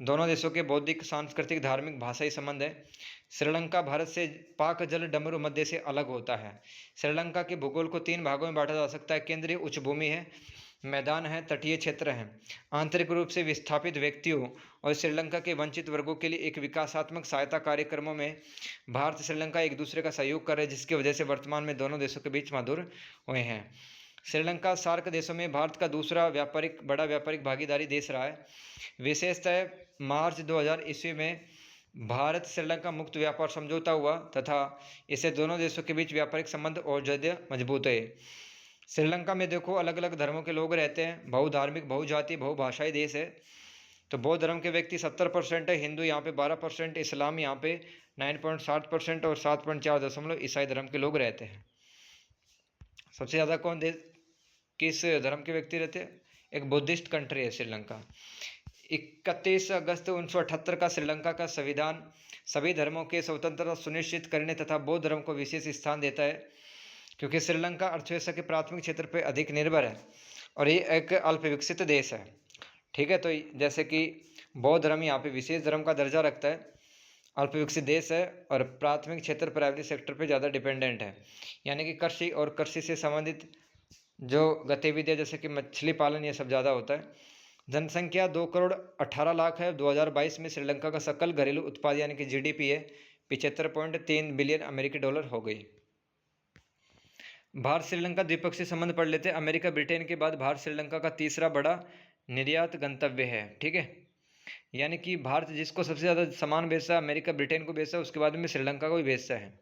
A: दोनों देशों के बौद्धिक, सांस्कृतिक, धार्मिक, भाषाई संबंध है। श्रीलंका भारत से पाक जल डमरू मध्य से अलग होता है। श्रीलंका के भूगोल को 3 भागों में बांटा जा सकता है। केंद्रीय उच्च भूमि है, मैदान है, तटीय क्षेत्र है। आंतरिक रूप से विस्थापित व्यक्तियों और श्रीलंका के वंचित वर्गों के लिए एक विकासात्मक सहायता कार्यक्रमों में भारत श्रीलंका एक दूसरे का सहयोग कर रहे हैं, जिसकी वजह से वर्तमान में दोनों देशों के बीच मधुर हुए हैं। श्रीलंका सार्क देशों में भारत का दूसरा बड़ा व्यापारिक भागीदारी देश रहा है। विशेषतः मार्च 2000 ईस्वी में भारत श्रीलंका मुक्त व्यापार समझौता हुआ तथा इससे दोनों देशों के बीच व्यापारिक संबंध और ज़्यादा मजबूत है। श्रीलंका में देखो अलग अलग धर्मों के लोग रहते हैं। बहुधार्मिक, बहुजाति, बहुभाषाई देश है। तो बौद्ध धर्म के व्यक्ति 70% है, हिंदू यहाँ पे 12%, इस्लाम यहाँ पे 9.7% और 7.4 ईसाई धर्म के लोग रहते हैं। सबसे ज़्यादा किस धर्म के व्यक्ति रहते हैं? एक बुद्धिस्ट कंट्री है श्रीलंका। 31 अगस्त 1978 का श्रीलंका का संविधान सभी धर्मों के स्वतंत्रता सुनिश्चित करने तथा बौद्ध धर्म को विशेष स्थान देता है, क्योंकि श्रीलंका अर्थव्यवस्था के प्राथमिक क्षेत्र पर अधिक निर्भर है और ये एक अल्प विकसित देश है। ठीक है, तो जैसे कि बौद्ध धर्म यहाँ पे विशेष धर्म का दर्जा रखता है, अल्प विकसित देश है और प्राथमिक क्षेत्र प्राइवेट सेक्टर पे ज़्यादा डिपेंडेंट है। यानी कि कृषि और कृषि से संबंधित जो गतिविधियाँ जैसे कि मछली पालन, ये सब ज़्यादा होता है। जनसंख्या 2 करोड़ 18 लाख है। 2022 में श्रीलंका का सकल घरेलू उत्पाद यानी कि जीडीपी है 75.3 बिलियन अमेरिकी डॉलर हो गई। भारत श्रीलंका द्विपक्षीय संबंध पढ़ लेते हैं। अमेरिका ब्रिटेन के बाद भारत श्रीलंका का तीसरा बड़ा निर्यात गंतव्य है। ठीक है, यानी कि भारत जिसको सबसे ज़्यादा सामान बेचता है, अमेरिका ब्रिटेन को बेचता है, उसके बाद में श्रीलंका को भी बेचता है।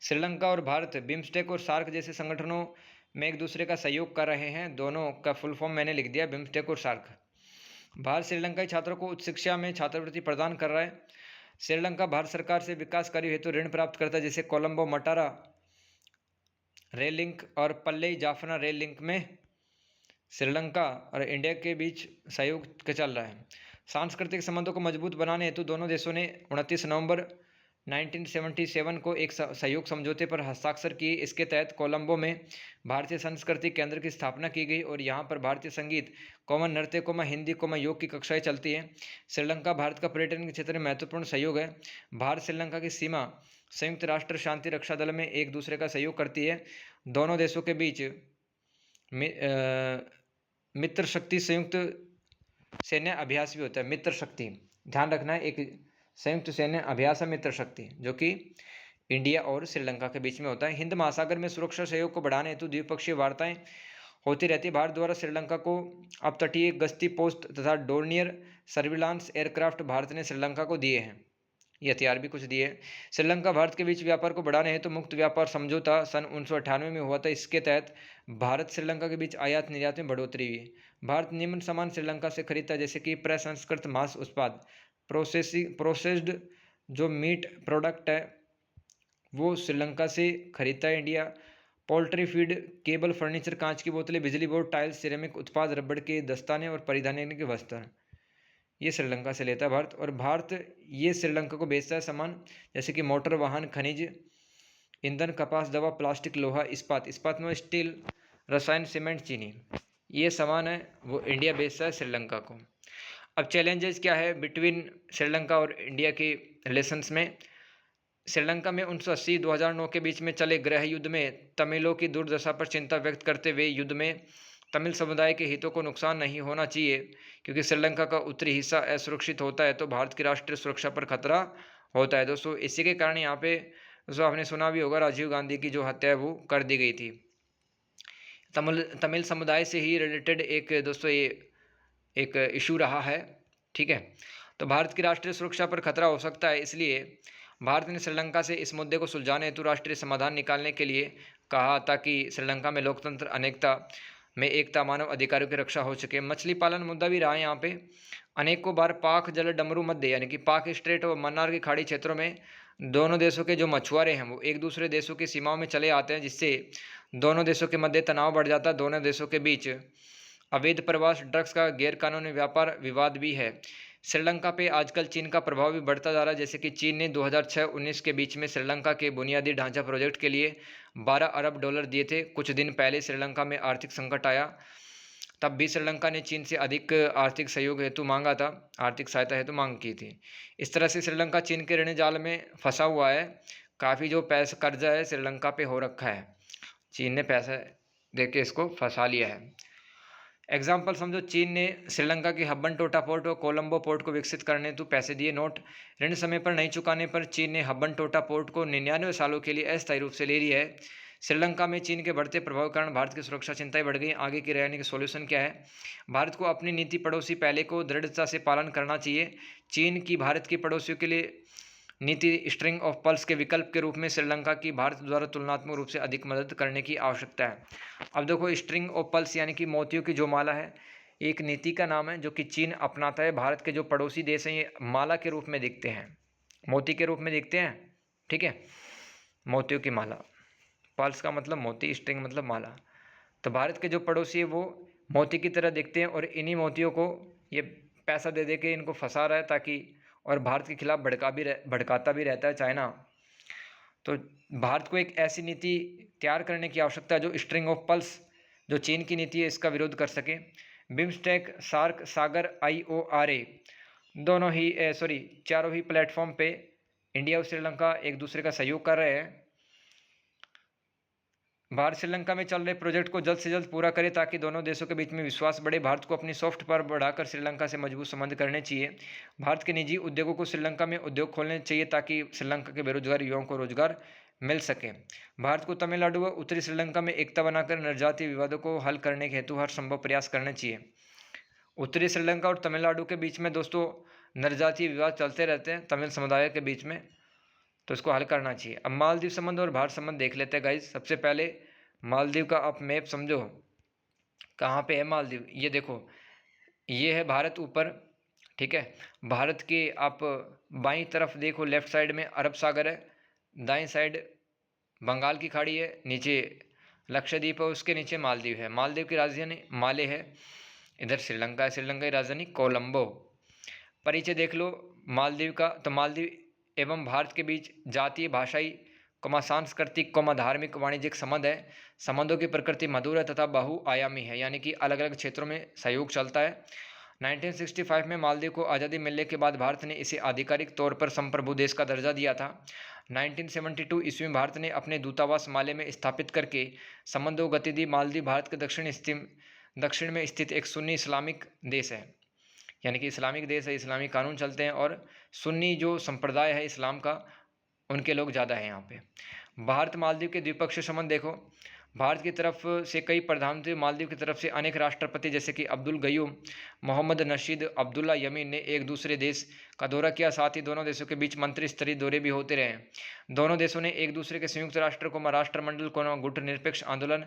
A: श्रीलंका और भारत बिम्स्टेक और सार्क जैसे संगठनों में एक दूसरे का सहयोग कर रहे हैं। दोनों का फुल फॉर्म मैंने लिख दिया, बिम्स्टेक और सार्क। भारत श्रीलंकाई छात्रों को उच्च शिक्षा में छात्रवृत्ति प्रदान कर रहा है। श्रीलंका भारत सरकार से विकास कार्य हेतु ऋण प्राप्त करता है, जैसे कोलंबो मटारा रेल लिंक और पल्लई जाफना रेल लिंक में श्रीलंका और इंडिया के बीच सहयोग चल रहा है। सांस्कृतिक संबंधों को मजबूत बनाने हेतु दोनों देशों ने 29 नवंबर 1977 को एक सहयोग समझौते पर हस्ताक्षर किए। इसके तहत कोलंबो में भारतीय संस्कृति केंद्र की स्थापना की गई और यहाँ पर भारतीय संगीत, नृत्य, हिंदी, योग की कक्षाएं चलती हैं। श्रीलंका भारत का पर्यटन के क्षेत्र में महत्वपूर्ण सहयोग है। भारत श्रीलंका की सीमा संयुक्त राष्ट्र शांति रक्षा दल में एक दूसरे का सहयोग करती है। दोनों देशों के बीच मित्र शक्ति संयुक्त सैन्य अभ्यास भी होता है। मित्र शक्ति ध्यान रखना है, एक संयुक्त सैन्य अभ्यास है मित्र शक्ति, जो कि इंडिया और श्रीलंका के बीच में होता है। हिंद महासागर में सुरक्षा सहयोग को बढ़ाने हेतु द्विपक्षीय वार्ताएं होती रहती है। भारत द्वारा श्रीलंका को अब तटीय गश्ती पोस्ट तथा डोर्नियर सर्विलांस एयरक्राफ्ट भारत ने श्रीलंका को दिए हैं। ये हथियार भी कुछ दिए। श्रीलंका भारत के बीच व्यापार को बढ़ाने हेतु मुक्त व्यापार समझौता सन 1998 में हुआ था। इसके तहत भारत श्रीलंका के बीच आयात निर्यात में बढ़ोतरी हुई। भारत निम्न सामान श्रीलंका से खरीदता है, जैसे कि प्रसंस्कृत मांस उत्पाद, प्रोसेस्ड जो मीट प्रोडक्ट है वो श्रीलंका से खरीदता है India. Poultry feed, cable, furniture, कांच की बोतलें, बिजली बोर्ड, टाइल्स, सिरेमिक उत्पाद, रबड़ के दस्ताने और परिधान के वस्त्र, ये श्रीलंका से लेता है भारत। और भारत ये श्रीलंका को बेचता है सामान, जैसे कि मोटर वाहन, खनिज, ईंधन, कपास, दवा, प्लास्टिक, लोहा, इस्पात में स्टील, रसायन, सीमेंट, चीनी, ये सामान है वो इंडिया बेचता है श्रीलंका को। अब चैलेंजेस क्या है बिटवीन श्रीलंका और इंडिया के रिलेशंस में। श्रीलंका में 1980-2009 के बीच में चले गृह युद्ध में तमिलों की दुर्दशा पर चिंता व्यक्त करते हुए युद्ध में तमिल समुदाय के हितों को नुकसान नहीं होना चाहिए, क्योंकि श्रीलंका का उत्तरी हिस्सा असुरक्षित होता है तो भारत की राष्ट्रीय सुरक्षा पर खतरा होता है। दोस्तों इसी के कारण यहाँ पे दोस्तों आपने सुना भी होगा राजीव गांधी की जो हत्या है वो कर दी गई थी। तमिल समुदाय से ही रिलेटेड एक दोस्तों ये एक इशू रहा है, ठीक है। तो भारत की राष्ट्रीय सुरक्षा पर खतरा हो सकता है, इसलिए भारत ने श्रीलंका से इस मुद्दे को सुलझाने हेतु राष्ट्रीय समाधान निकालने के लिए कहा, ताकि श्रीलंका में लोकतंत्र, अनेकता में एकता, मानव अधिकारों की रक्षा हो सके। मछली पालन मुद्दा भी रहा है यहाँ पे। अनेकों बार पाक जल डमरू मध्य यानी कि पाक स्ट्रेट और मन्नार की खाड़ी क्षेत्रों में दोनों देशों के जो मछुआरे हैं वो एक दूसरे देशों की सीमाओं में चले आते हैं, जिससे दोनों देशों के मध्य तनाव बढ़ जाता है। दोनों देशों के बीच अवैध प्रवास, ड्रग्स का गैरकानूनी व्यापार विवाद भी है। श्रीलंका पे आजकल चीन का प्रभाव भी बढ़ता जा रहा है, जैसे कि चीन ने 2006-19 के बीच में श्रीलंका के बुनियादी ढांचा प्रोजेक्ट के लिए 12 अरब डॉलर दिए थे। कुछ दिन पहले श्रीलंका में आर्थिक संकट आया, तब भी श्रीलंका ने चीन से अधिक आर्थिक सहयोग हेतु मांगा था, आर्थिक सहायता हेतु मांग की थी। इस तरह से श्रीलंका चीन के ऋण जाल में फंसा हुआ है। काफ़ी जो पैसा कर्जा है श्रीलंका पे हो रखा है, चीन ने पैसा दे के इसको फंसा लिया है। एग्जाम्पल समझो, चीन ने श्रीलंका के हब्बन टोटा पोर्ट और कोलंबो पोर्ट को विकसित करने हेतु पैसे दिए। नोट, ऋण समय पर नहीं चुकाने पर चीन ने हब्बन टोटा पोर्ट को 99 सालों के लिए अस्थायी रूप से ले लिया है। श्रीलंका में चीन के बढ़ते प्रभाव के कारण भारत की सुरक्षा चिंताएं बढ़ गई। आगे की रहने की सोल्यूशन क्या है? भारत को अपनी नीति पड़ोसी पहले को दृढ़ता से पालन करना चाहिए। चीन की भारत की पड़ोसियों के लिए नीति स्ट्रिंग ऑफ पल्स के विकल्प के रूप में श्रीलंका की भारत द्वारा तुलनात्मक रूप से अधिक मदद करने की आवश्यकता है। अब देखो, स्ट्रिंग ऑफ पल्स यानी कि मोतियों की जो माला है, एक नीति का नाम है जो कि चीन अपनाता है। भारत के जो पड़ोसी देश हैं ये माला के रूप में दिखते हैं, मोती के रूप में दिखते हैं, ठीक है, मोतियों की माला। पल्स का मतलब मोती, स्ट्रिंग मतलब माला। तो भारत के जो पड़ोसी है वो मोती की तरह दिखते हैं और इन्हीं मोतियों को ये पैसा दे दे के इनको फंसा रहा है, ताकि और भारत के खिलाफ भड़काता भी रहता है चाइना। तो भारत को एक ऐसी नीति तैयार करने की आवश्यकता है जो स्ट्रिंग ऑफ पल्स, जो चीन की नीति है, इसका विरोध कर सके। बिम्स्टेक, सार्क, सागर, IORA दोनों ही चारों ही प्लेटफॉर्म पे इंडिया और श्रीलंका एक दूसरे का सहयोग कर रहे हैं। भारत श्रीलंका में चल रहे प्रोजेक्ट को जल्द से जल्द पूरा करे ताकि दोनों देशों के बीच में विश्वास बढ़े। भारत को अपनी सॉफ्ट पावर बढ़ाकर श्रीलंका से मजबूत संबंध करने चाहिए। भारत के निजी उद्योगों को श्रीलंका में उद्योग खोलने चाहिए ताकि श्रीलंका के बेरोजगार युवाओं को रोजगार मिल सके। भारत को तमिलनाडु व उत्तरी श्रीलंका में एकता बनाकर नरजातीय विवादों को हल करने के हेतु हर संभव प्रयास करने चाहिए। उत्तरी श्रीलंका और तमिलनाडु के बीच में दोस्तों नरजातीय विवाद चलते रहते हैं तमिल समुदाय के बीच में, तो इसको हल करना चाहिए। अब मालदीव संबंध और भारत संबंध देख लेते हैं गाइज। सबसे पहले मालदीव का आप मैप समझो, कहाँ पे है मालदीव, ये देखो, ये है भारत ऊपर, ठीक है। भारत के आप बाईं तरफ देखो, लेफ्ट साइड में अरब सागर है, दाईं साइड बंगाल की खाड़ी है, नीचे लक्षद्वीप है, उसके नीचे मालदीव है। मालदीव की राजधानी माले है, इधर श्रीलंका है, श्रीलंका की राजधानी कोलंबो। परिचय देख लो मालदीव का। तो मालदीव एवं भारत के बीच जातीय, भाषाई, सांस्कृतिक, धार्मिक, वाणिज्यिक संबंध है। संबंधों की प्रकृति मधुर है तथा बहुआयामी है, यानी कि अलग अलग क्षेत्रों में सहयोग चलता है। 1965 में मालदीव को आज़ादी मिलने के बाद भारत ने इसे आधिकारिक तौर पर संप्रभु देश का दर्जा दिया था। 1972 ईस्वी में भारत ने अपने दूतावास माले में स्थापित करके संबंधों को गति दी। मालदीव भारत के दक्षिण में स्थित एक सुन्नी इस्लामिक देश है, यानी कि इस्लामिक देश है, इस्लामिक कानून चलते हैं और सुन्नी जो संप्रदाय है इस्लाम का, उनके लोग ज़्यादा हैं यहाँ पे। भारत मालदीव के द्विपक्षीय संबंध देखो, भारत की तरफ से कई प्रधानमंत्री, मालदीव की तरफ से अनेक राष्ट्रपति जैसे कि अब्दुल गयूम, मोहम्मद नशीद, अब्दुल्ला यमीन ने एक दूसरे देश का दौरा किया। साथ ही दोनों देशों के बीच मंत्री स्तरीय दौरे भी होते रहे। दोनों देशों ने एक दूसरे के संयुक्त राष्ट्र राष्ट्रमंडल गुट निरपेक्ष आंदोलन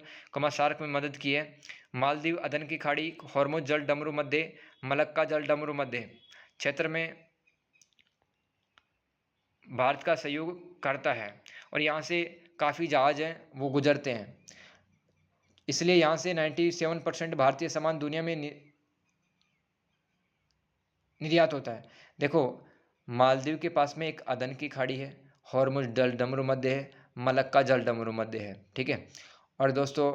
A: सार्क में मदद की है। मालदीव अदन की खाड़ी, हॉर्मुज जल डमरू मध्य, मलक्का जल डमरू मध्य क्षेत्र में भारत का सहयोग करता है और यहाँ से काफ़ी जहाज हैं वो गुजरते हैं, इसलिए यहाँ से 97% भारतीय सामान दुनिया में निर्यात होता है। देखो, मालदीव के पास में एक अदन की खाड़ी है, हॉर्मुज जल डमरू मध्य है, मलक्का जल डमरू मध्य है, ठीक है। और दोस्तों,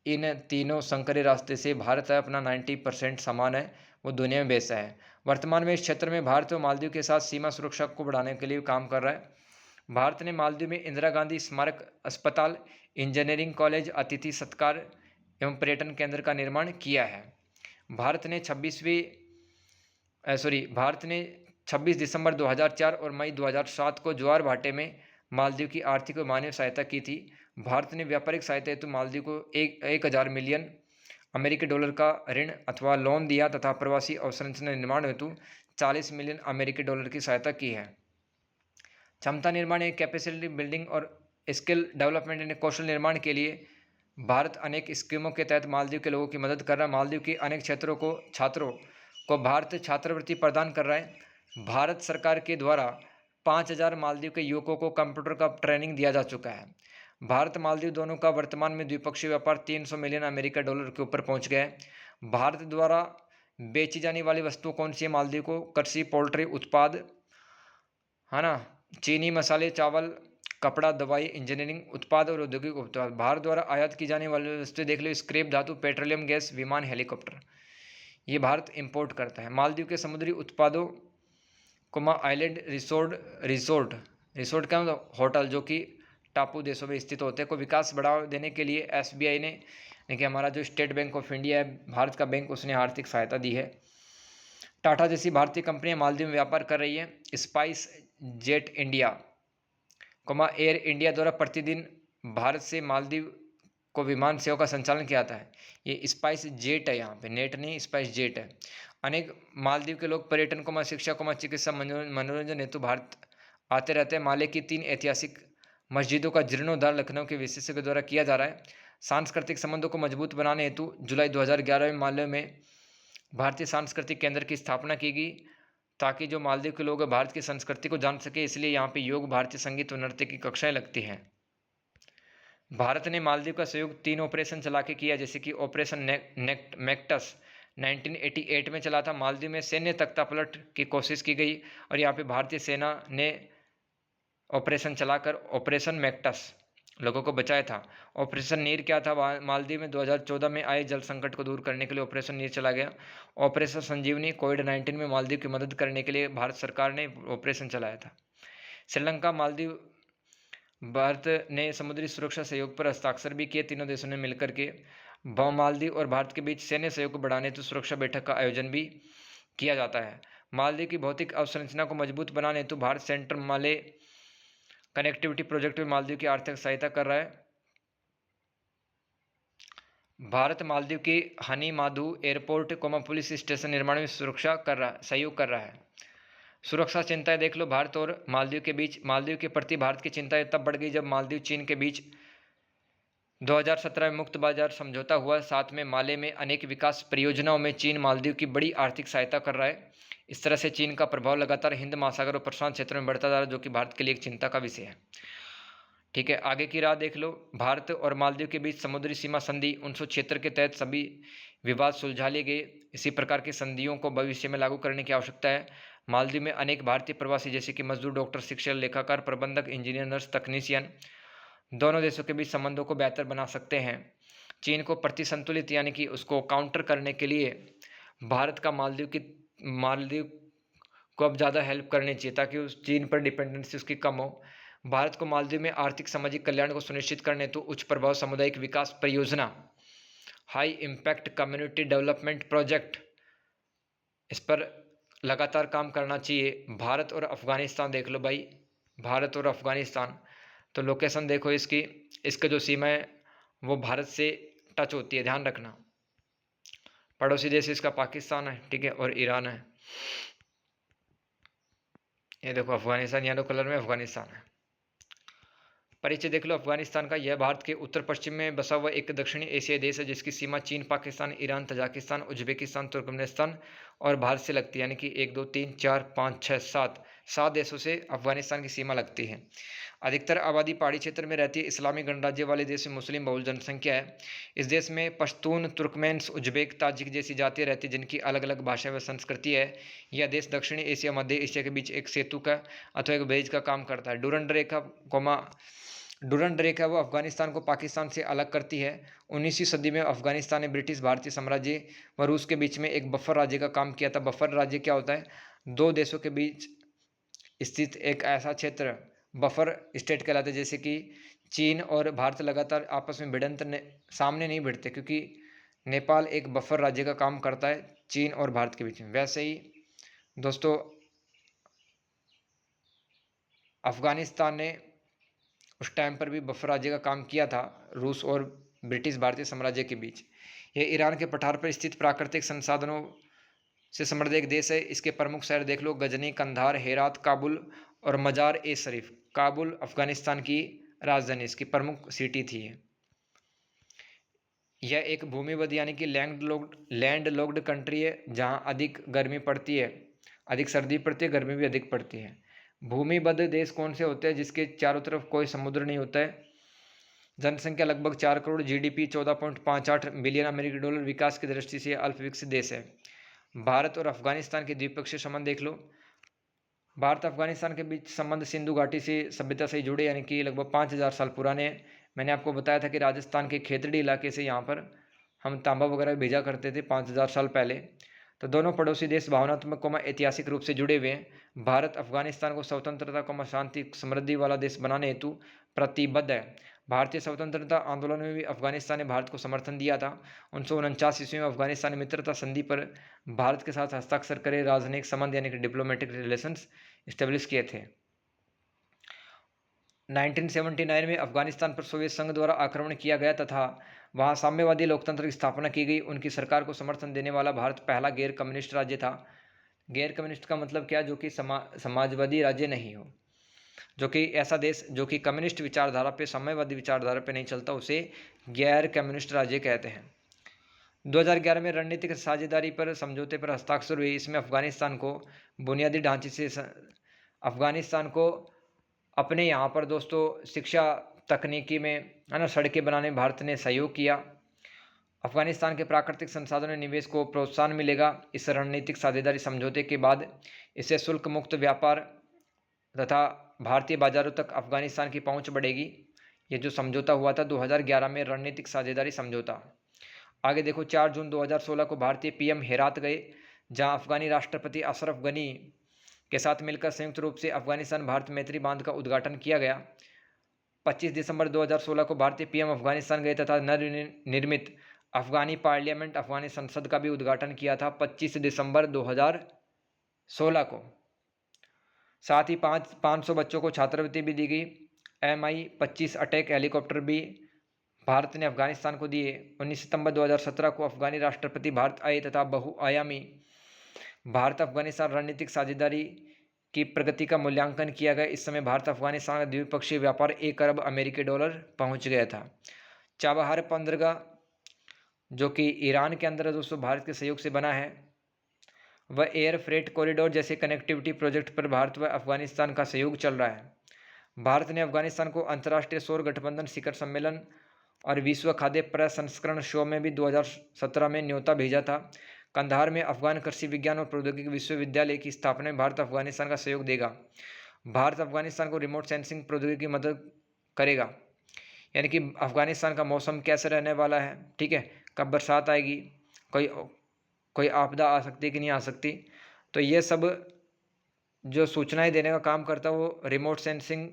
A: इन तीनों संकरे रास्ते से भारत अपना 90% सामान है वो दुनिया में बेचता है। वर्तमान में इस क्षेत्र में भारत और मालदीव के साथ सीमा सुरक्षा को बढ़ाने के लिए काम कर रहा है। भारत ने मालदीव में इंदिरा गांधी स्मारक अस्पताल, इंजीनियरिंग कॉलेज, अतिथि सत्कार एवं पर्यटन केंद्र का निर्माण किया है। भारत ने 26 दिसंबर 2004 और मई 2007 को ज्वार भाटे में मालदीव की आर्थिक और मानवीय सहायता की थी। भारत ने व्यापारिक सहायता हेतु मालदीव को 1000 मिलियन अमेरिकी डॉलर का ऋण अथवा लोन दिया तथा प्रवासी अवसंरचना निर्माण हेतु 40 मिलियन अमेरिकी डॉलर की सहायता की है। क्षमता निर्माण, कैपेसिटी बिल्डिंग और स्किल डेवलपमेंट यानी कौशल निर्माण के लिए भारत अनेक स्कीमों के तहत मालदीव के लोगों की मदद कर रहा है। मालदीव के अनेक छात्रों को भारत छात्रवृत्ति प्रदान कर रहा है। भारत सरकार के द्वारा 5000 मालदीव के युवकों को कंप्यूटर का ट्रेनिंग दिया जा चुका है। भारत मालदीव दोनों का वर्तमान में द्विपक्षीय व्यापार 300 मिलियन अमेरिकी डॉलर के ऊपर पहुंच गया है। भारत द्वारा बेची जाने वाली वस्तु कौन सी है मालदीव को? कृषि, पोल्ट्री उत्पाद, है ना, चीनी, मसाले, चावल, कपड़ा, दवाई, इंजीनियरिंग उत्पाद और औद्योगिक उत्पाद। भारत द्वारा आयात की जाने वाली वस्तुएं देख लो, स्क्रैप धातु, पेट्रोलियम गैस, विमान, हेलीकॉप्टर, ये भारत इंपोर्ट करता है। मालदीव के समुद्री उत्पादों आइलैंड रिसोर्ट क्या मतलब होटल, जो कि टापू देशों में स्थित होते हैं, को विकास बढ़ावा देने के लिए SBI ने, देखिए हमारा जो स्टेट बैंक ऑफ इंडिया है, भारत का बैंक, उसने आर्थिक सहायता दी है। टाटा जैसी भारतीय कंपनियां मालदीव में व्यापार कर रही है। Spice jet India air India द्वारा प्रतिदिन भारत से मालदीव को विमान सेवा का संचालन किया जाता है। ये स्पाइस जेट है, यहाँ पे नेट नहीं, स्पाइस जेट है। अनेक मालदीव के लोग पर्यटन शिक्षा चिकित्सा मनोरंजन हेतु भारत आते रहते हैं। माले की 3 ऐतिहासिक मस्जिदों का जीर्णोद्धार लखनऊ के विशेषज्ञों द्वारा किया जा रहा है। सांस्कृतिक संबंधों को मजबूत बनाने हेतु जुलाई 2011 में माले में भारतीय सांस्कृतिक केंद्र की स्थापना की गई, ताकि जो मालदीव के लोग भारत की संस्कृति को जान सके, इसलिए यहाँ पे योग, भारतीय संगीत और नृत्य की कक्षाएं लगती हैं। भारत ने मालदीव का सहयोग 3 ऑपरेशन चला के किया, जैसे कि ऑपरेशन मैक्टस 1988 में चला था। मालदीव में सैन्य तख्तापलट की कोशिश की गई और यहाँ पे भारतीय सेना ने ऑपरेशन चलाकर ऑपरेशन मैक्टस लोगों को बचाया था। ऑपरेशन नीर क्या था? मालदीव में 2014 में आए जल संकट को दूर करने के लिए ऑपरेशन नीर चला गया। ऑपरेशन संजीवनी कोविड-19 में मालदीव की मदद करने के लिए भारत सरकार ने ऑपरेशन चलाया था। श्रीलंका मालदीव भारत ने समुद्री सुरक्षा सहयोग पर हस्ताक्षर भी किए। तीनों देशों ने मिलकर के मालदीव और भारत के बीच सैन्य सहयोग को बढ़ाने हेतु सुरक्षा बैठक का आयोजन भी किया जाता है। मालदीव की भौतिक अवसंरचना को मजबूत बनाने हेतु भारत सेंट्रल माले कनेक्टिविटी प्रोजेक्ट में मालदीव की आर्थिक सहायता कर रहा है। भारत मालदीव की Honey Madhu airport police station निर्माण में सहयोग कर रहा है। सुरक्षा चिंताएं देख लो, भारत और मालदीव के बीच। मालदीव के प्रति भारत की चिंताएं तब बढ़ गई जब मालदीव चीन के बीच 2017 में मुक्त बाजार समझौता हुआ। साथ में माले में अनेक विकास परियोजनाओं में चीन मालदीव की बड़ी आर्थिक सहायता कर रहा है। इस तरह से चीन का प्रभाव लगातार हिंद महासागर और प्रशांत क्षेत्र में बढ़ता जा रहा है, जो कि भारत के लिए एक चिंता का विषय है। ठीक है, आगे की राह देख लो। भारत और मालदीव के बीच समुद्री सीमा संधि 1976 के तहत सभी विवाद सुलझा लिए गए। इसी प्रकार की संधियों को भविष्य में लागू करने की आवश्यकता है। मालदीव में अनेक भारतीय प्रवासी, जैसे कि मजदूर, डॉक्टर, शिक्षक, लेखाकार, प्रबंधक, इंजीनियर, नर्स, तकनीशियन, दोनों देशों के बीच संबंधों को बेहतर बना सकते हैं। चीन को प्रतिसंतुलित यानी कि उसको काउंटर करने के लिए भारत का मालदीव को अब ज़्यादा हेल्प करनी चाहिए, ताकि उस चीन पर डिपेंडेंसी उसकी कम हो। भारत को मालदीव में आर्थिक सामाजिक कल्याण को सुनिश्चित करने हेतु उच्च प्रभाव सामुदायिक विकास परियोजना, high impact community development project, इस पर लगातार काम करना चाहिए। भारत और अफगानिस्तान देख लो भाई, भारत और अफगानिस्तान, तो लोकेशन देखो इसके जो सीमा है वो भारत से टच होती है, ध्यान रखना। पड़ोसी देश इसका पाकिस्तान है, ठीक है, और ईरान है। ये देखो अफगानिस्तान, येलो कलर में अफगानिस्तान है। परिचय देख लो अफगानिस्तान का। यह भारत के उत्तर पश्चिम में बसा हुआ एक दक्षिणी एशियाई देश है जिसकी सीमा चीन, Pakistan, Iran, Tajikistan, Uzbekistan, Turkmenistan और भारत से लगती है। यानी कि 1 2 3 4 5 6 7 7 देशों से अफगानिस्तान की सीमा लगती है। अधिकतर आबादी पहाड़ी क्षेत्र में रहती है। इस्लामी गणराज्य वाले देश में मुस्लिम बहुल जनसंख्या है। इस देश में पश्तून, तुर्कमेन्स, उज्बेक, ताजिक जैसी जातियाँ रहती हैं जिनकी अलग अलग भाषा व संस्कृति है। यह देश दक्षिणी एशिया, मध्य एशिया के बीच एक सेतु का अथवा एक ब्रिज का काम करता है। डुरंड रेखा वो अफगानिस्तान को पाकिस्तान से अलग करती है। 19वीं सदी में अफगानिस्तान ने ब्रिटिश भारतीय साम्राज्य व रूस के बीच में एक बफर राज्य का काम किया था। बफर राज्य क्या होता है? दो देशों के बीच स्थित एक ऐसा क्षेत्र बफर स्टेट कहलाता है। जैसे कि चीन और भारत लगातार आपस में सामने नहीं भिड़ते, क्योंकि नेपाल एक बफर राज्य का काम करता है चीन और भारत के बीच में। वैसे ही दोस्तों अफगानिस्तान ने उस टाइम पर भी बफर राज्य का काम किया था रूस और ब्रिटिश भारतीय साम्राज्य के बीच। यह ईरान के पठार पर स्थित प्राकृतिक संसाधनों से समृद्ध एक देश है। इसके प्रमुख शहर देख लो, गजनी, कंधार, हेरात, काबुल और मजार ए शरीफ। काबुल अफगानिस्तान की राजधानी, इसकी प्रमुख सिटी थी। यह एक भूमिबद्ध यानी कि लैंड लॉक्ड कंट्री है जहाँ अधिक गर्मी पड़ती है, अधिक सर्दी पड़ती है, गर्मी भी अधिक पड़ती है। भूमिबद्ध देश कौन से होते हैं? जिसके चारों तरफ कोई समुद्र नहीं होता है। जनसंख्या लगभग 4 करोड़, जीडीपी 14.58 बिलियन अमेरिकी डॉलर, विकास की दृष्टि से अल्प विकसित देश है। भारत और अफगानिस्तान के द्विपक्षीय संबंध देख लो। भारत अफगानिस्तान के बीच संबंध सिंधु घाटी से सभ्यता से जुड़े, यानी कि लगभग 5000 साल पुराने हैं। मैंने आपको बताया था कि राजस्थान के खेतड़ी इलाके से यहाँ पर हम तांबा वगैरह भेजा करते थे 5000 साल पहले। तो दोनों पड़ोसी देश भावनात्मक ऐतिहासिक रूप से जुड़े हुए हैं। भारत अफगानिस्तान को स्वतंत्रता शांति समृद्धि वाला देश बनाने हेतु प्रतिबद्ध है। भारतीय स्वतंत्रता आंदोलन में भी अफगानिस्तान ने भारत को समर्थन दिया था। 1949 ईस्वी में अफगानिस्तान ने मित्रता संधि पर भारत के साथ हस्ताक्षर करे राजनयिक संबंध यानी कि डिप्लोमेटिक रिलेशंस स्टेब्लिश किए थे। 1979 में अफगानिस्तान पर सोवियत संघ द्वारा आक्रमण किया गया तथा वहां साम्यवादी लोकतंत्र की स्थापना की गई। उनकी सरकार को समर्थन देने वाला भारत पहला गैर कम्युनिस्ट राज्य था। गैर कम्युनिस्ट का मतलब क्या? जो कि समाजवादी राज्य नहीं हो, जो कि ऐसा देश जो कि कम्युनिस्ट विचारधारा पे, साम्यवादी विचारधारा पे नहीं चलता, उसे गैर कम्युनिस्ट राज्य कहते हैं। 2011 में रणनीतिक साझेदारी पर समझौते पर हस्ताक्षर हुए। इसमें अफगानिस्तान को बुनियादी ढांचे से अफगानिस्तान को अपने यहाँ पर दोस्तों शिक्षा, तकनीकी में, है ना, सड़कें बनाने में भारत ने सहयोग किया। अफगानिस्तान के प्राकृतिक संसाधनों में निवेश को प्रोत्साहन मिलेगा। इस रणनीतिक साझेदारी समझौते के बाद इससे शुल्क मुक्त व्यापार तथा भारतीय बाजारों तक अफगानिस्तान की पहुंच बढ़ेगी। ये जो समझौता हुआ था 2011 में, रणनीतिक साझेदारी समझौता। आगे देखो, 4 जून 2016 को भारतीय पीएम हेरात गए, जहां अफगानी राष्ट्रपति अशरफ गनी के साथ मिलकर संयुक्त रूप से अफगानिस्तान भारत मैत्री बांध का उद्घाटन किया गया। 25 दिसंबर 2016 को भारतीय पीएम अफगानिस्तान गए तथा नवनिर्मित अफगानी पार्लियामेंट, अफगानी संसद का भी उद्घाटन किया था 25 दिसंबर 2016 को। साथ ही 500 बच्चों को छात्रवृत्ति भी दी गई। Mi-25 अटैक हेलीकॉप्टर भी भारत ने अफगानिस्तान को दिए। 19 सितंबर 2017 को अफगानी राष्ट्रपति भारत आए तथा बहुआयामी भारत अफगानिस्तान रणनीतिक साझेदारी की प्रगति का मूल्यांकन किया गया। इस समय भारत अफगानिस्तान का द्विपक्षीय व्यापार 1 अरब अमेरिकी डॉलर पहुंच गया था। चाबहार बंदरगाह जो कि ईरान के अंदर दोस्तों भारत के सहयोग से बना है, वह एयर फ्रेट कॉरिडोर जैसे कनेक्टिविटी प्रोजेक्ट पर भारत व अफगानिस्तान का सहयोग चल रहा है। भारत ने अफगानिस्तान को अंतर्राष्ट्रीय सौर गठबंधन शिखर सम्मेलन और विश्व खाद्य प्रसंस्करण शो में भी 2017 में न्योता भेजा था। कंधार में अफगान कृषि विज्ञान और प्रौद्योगिकी विश्वविद्यालय की स्थापना में भारत अफगानिस्तान का सहयोग देगा। भारत अफगानिस्तान को रिमोट सेंसिंग प्रौद्योगिकी की मदद करेगा, यानी कि अफगानिस्तान का मौसम कैसे रहने वाला है, ठीक है, कब बरसात आएगी, कोई आपदा आ सकती है कि नहीं आ सकती, तो ये सब जो सूचनाएं देने का काम करता है वो रिमोट सेंसिंग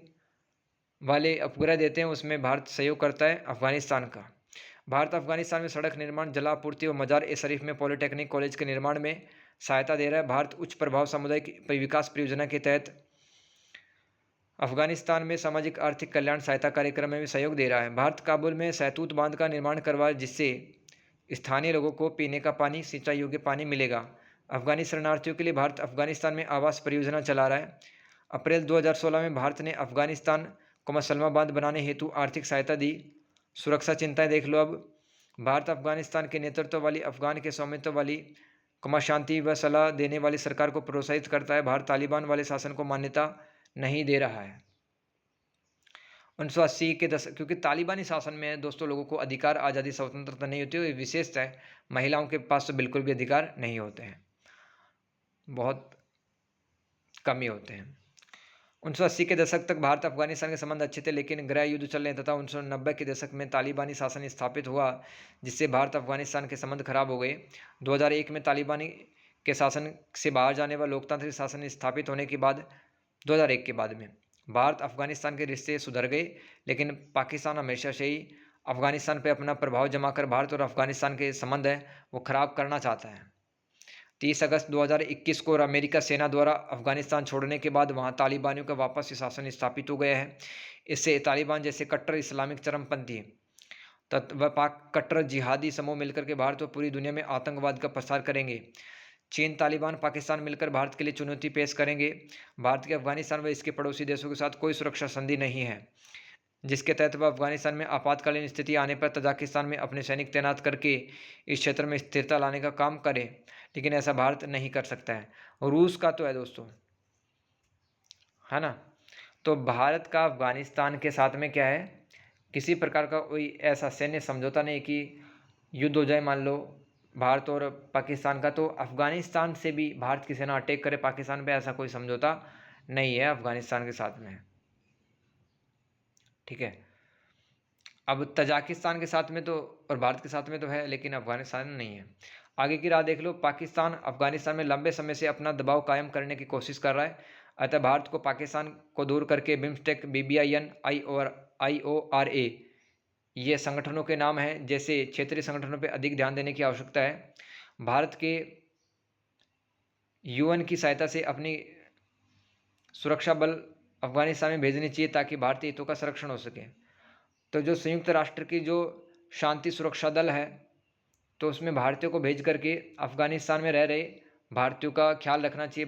A: वाले उपग्रह देते हैं, उसमें भारत सहयोग करता है अफगानिस्तान का। भारत अफगानिस्तान में सड़क निर्माण, जलापूर्ति और मजार ए शरीफ में पॉलिटेक्निक कॉलेज के निर्माण में सहायता दे रहा है। भारत उच्च प्रभाव सामुदायिक विकास परियोजना के तहत अफगानिस्तान में सामाजिक आर्थिक कल्याण सहायता कार्यक्रम में भी सहयोग दे रहा है। भारत काबुल में सहतूत बांध का निर्माण करवाया, जिससे स्थानीय लोगों को पीने का पानी, सिंचाई योग्य पानी मिलेगा। अफगानी शरणार्थियों के लिए भारत अफगानिस्तान में आवास परियोजना चला रहा है। अप्रैल 2016 में भारत ने अफगानिस्तान को मसलमा बांध बनाने हेतु आर्थिक सहायता दी। सुरक्षा चिंताएं देख लो अब। भारत अफगानिस्तान के नेतृत्व वाली अफगान के स्वामित्व वाली शांति व सलाह देने वाली सरकार को प्रोत्साहित करता है। भारत तालिबान वाले शासन को मान्यता नहीं दे रहा है। 1980 के दशक, क्योंकि तालिबानी शासन में दोस्तों लोगों को अधिकार, आज़ादी, स्वतंत्रता नहीं होती है। विशेषता है महिलाओं के पास तो बिल्कुल भी अधिकार नहीं होते हैं, बहुत कम ही होते हैं। 1980 के दशक तक भारत अफगानिस्तान के संबंध अच्छे थे, लेकिन गृह युद्ध चलने तथा 1990 के दशक में तालिबानी शासन स्थापित हुआ, जिससे भारत अफगानिस्तान के संबंध खराब हो गए। 2001 में तालिबानी के शासन से बाहर जाने व लोकतांत्रिक शासन स्थापित होने के बाद 2001 के बाद में भारत अफगानिस्तान के रिश्ते सुधर गए, लेकिन पाकिस्तान हमेशा से ही अफगानिस्तान पर अपना प्रभाव जमा कर भारत और अफगानिस्तान के संबंध है वो खराब करना चाहता है। 30 अगस्त 2021 को अमेरिका सेना द्वारा अफगानिस्तान छोड़ने के बाद वहां तालिबानियों का वापस से शासन स्थापित हो गया है। इससे तालिबान जैसे कट्टर इस्लामिक चरमपंथी व पाक कट्टर जिहादी समूह मिलकर के भारत और पूरी दुनिया में आतंकवाद का प्रसार करेंगे। चीन, तालिबान, पाकिस्तान मिलकर भारत के लिए चुनौती पेश करेंगे। भारत के अफगानिस्तान व इसके पड़ोसी देशों के साथ कोई सुरक्षा संधि नहीं है, जिसके तहत वह अफगानिस्तान में आपातकालीन स्थिति आने पर तजाकिस्तान में अपने सैनिक तैनात करके इस क्षेत्र में स्थिरता लाने का काम करे, लेकिन ऐसा भारत नहीं कर सकता है। रूस का तो है दोस्तों, है ना। तो भारत का अफगानिस्तान के साथ में क्या है, किसी प्रकार का कोई ऐसा सैन्य समझौता नहीं कि युद्ध हो जाए मान लो भारत और पाकिस्तान का, तो अफगानिस्तान से भी भारत की सेना अटैक करे पाकिस्तान पे, ऐसा कोई समझौता नहीं है अफगानिस्तान के साथ में, ठीक है। अब तजाकिस्तान के साथ में तो और भारत के साथ में तो है, लेकिन अफगानिस्तान में नहीं है। आगे की राह देख लो। पाकिस्तान अफगानिस्तान में लंबे समय से अपना दबाव कायम करने की कोशिश कर रहा है, अतः भारत को पाकिस्तान को दूर करके बिम्स्टेक, BBIN, IORA ये संगठनों के नाम हैं, जैसे क्षेत्रीय संगठनों पर अधिक ध्यान देने की आवश्यकता है। भारत के UN की सहायता से अपनी सुरक्षा बल अफगानिस्तान में भेजनी चाहिए ताकि भारतीय हितों का संरक्षण हो सके। तो जो संयुक्त राष्ट्र की जो शांति सुरक्षा दल है, तो उसमें भारतीयों को भेज करके अफगानिस्तान में रह रहे भारतीयों का ख्याल रखना चाहिए।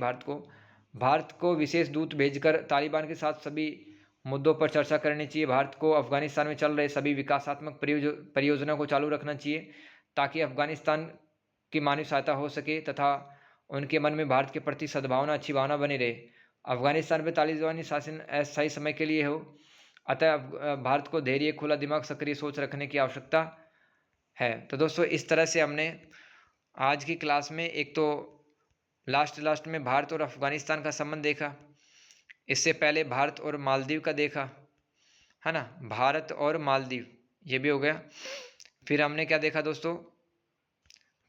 A: भारत को विशेष दूत भेजकर तालिबान के साथ सभी मुद्दों पर चर्चा करनी चाहिए। भारत को अफगानिस्तान में चल रहे सभी विकासात्मक परियोजनाओं को चालू रखना चाहिए ताकि अफगानिस्तान की मानवीय सहायता हो सके तथा उनके मन में भारत के प्रति सद्भावना, अच्छी भावना बनी रहे। अफगानिस्तान में तालिबानी शासन अस्थायी समय के लिए हो, अतः भारत को धैर्य, खुला दिमाग, सक्रिय सोच रखने की आवश्यकता है। तो दोस्तों इस तरह से हमने आज की क्लास में एक तो लास्ट में भारत और अफगानिस्तान का संबंध देखा, इससे पहले भारत और मालदीव का देखा, है ना, भारत और मालदीव ये भी हो गया। फिर हमने क्या देखा दोस्तों,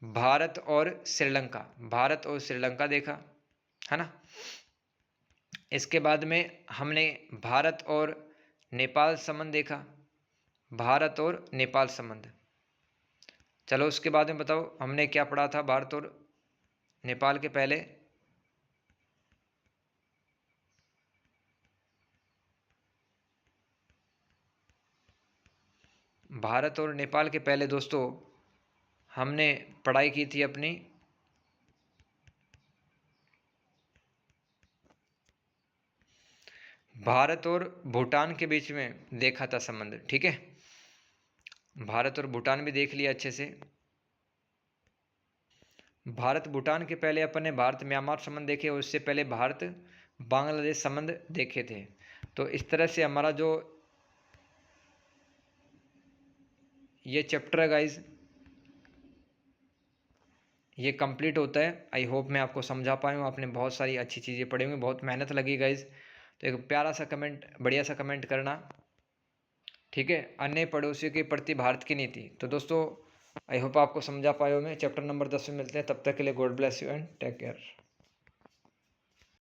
A: भारत और श्रीलंका देखा, है ना। इसके बाद में हमने भारत और नेपाल संबंध देखा, भारत और नेपाल संबंध। चलो उसके बाद में बताओ हमने क्या पढ़ा था भारत और नेपाल के पहले। भारत और नेपाल के पहले दोस्तों हमने पढ़ाई की थी अपनी भारत और भूटान के बीच में देखा था संबंध, ठीक है। भारत और भूटान भी देख लिया अच्छे से। भारत भूटान के पहले अपन ने भारत म्यांमार संबंध देखे और उससे पहले भारत बांग्लादेश संबंध देखे थे। तो इस तरह से हमारा जो ये चैप्टर है गाइज ये कंप्लीट होता है। आई होप मैं आपको समझा पाया हूँ, आपने बहुत सारी अच्छी चीज़ें पढ़ी होंगी, बहुत मेहनत लगी गाइज। तो एक प्यारा सा कमेंट, बढ़िया सा कमेंट करना, ठीक है। अन्य पड़ोसियों के प्रति भारत की नीति। तो दोस्तों आई होप आपको समझा पाए होंगे। चैप्टर नंबर 10 में मिलते हैं, तब तक के लिए God bless you and take care.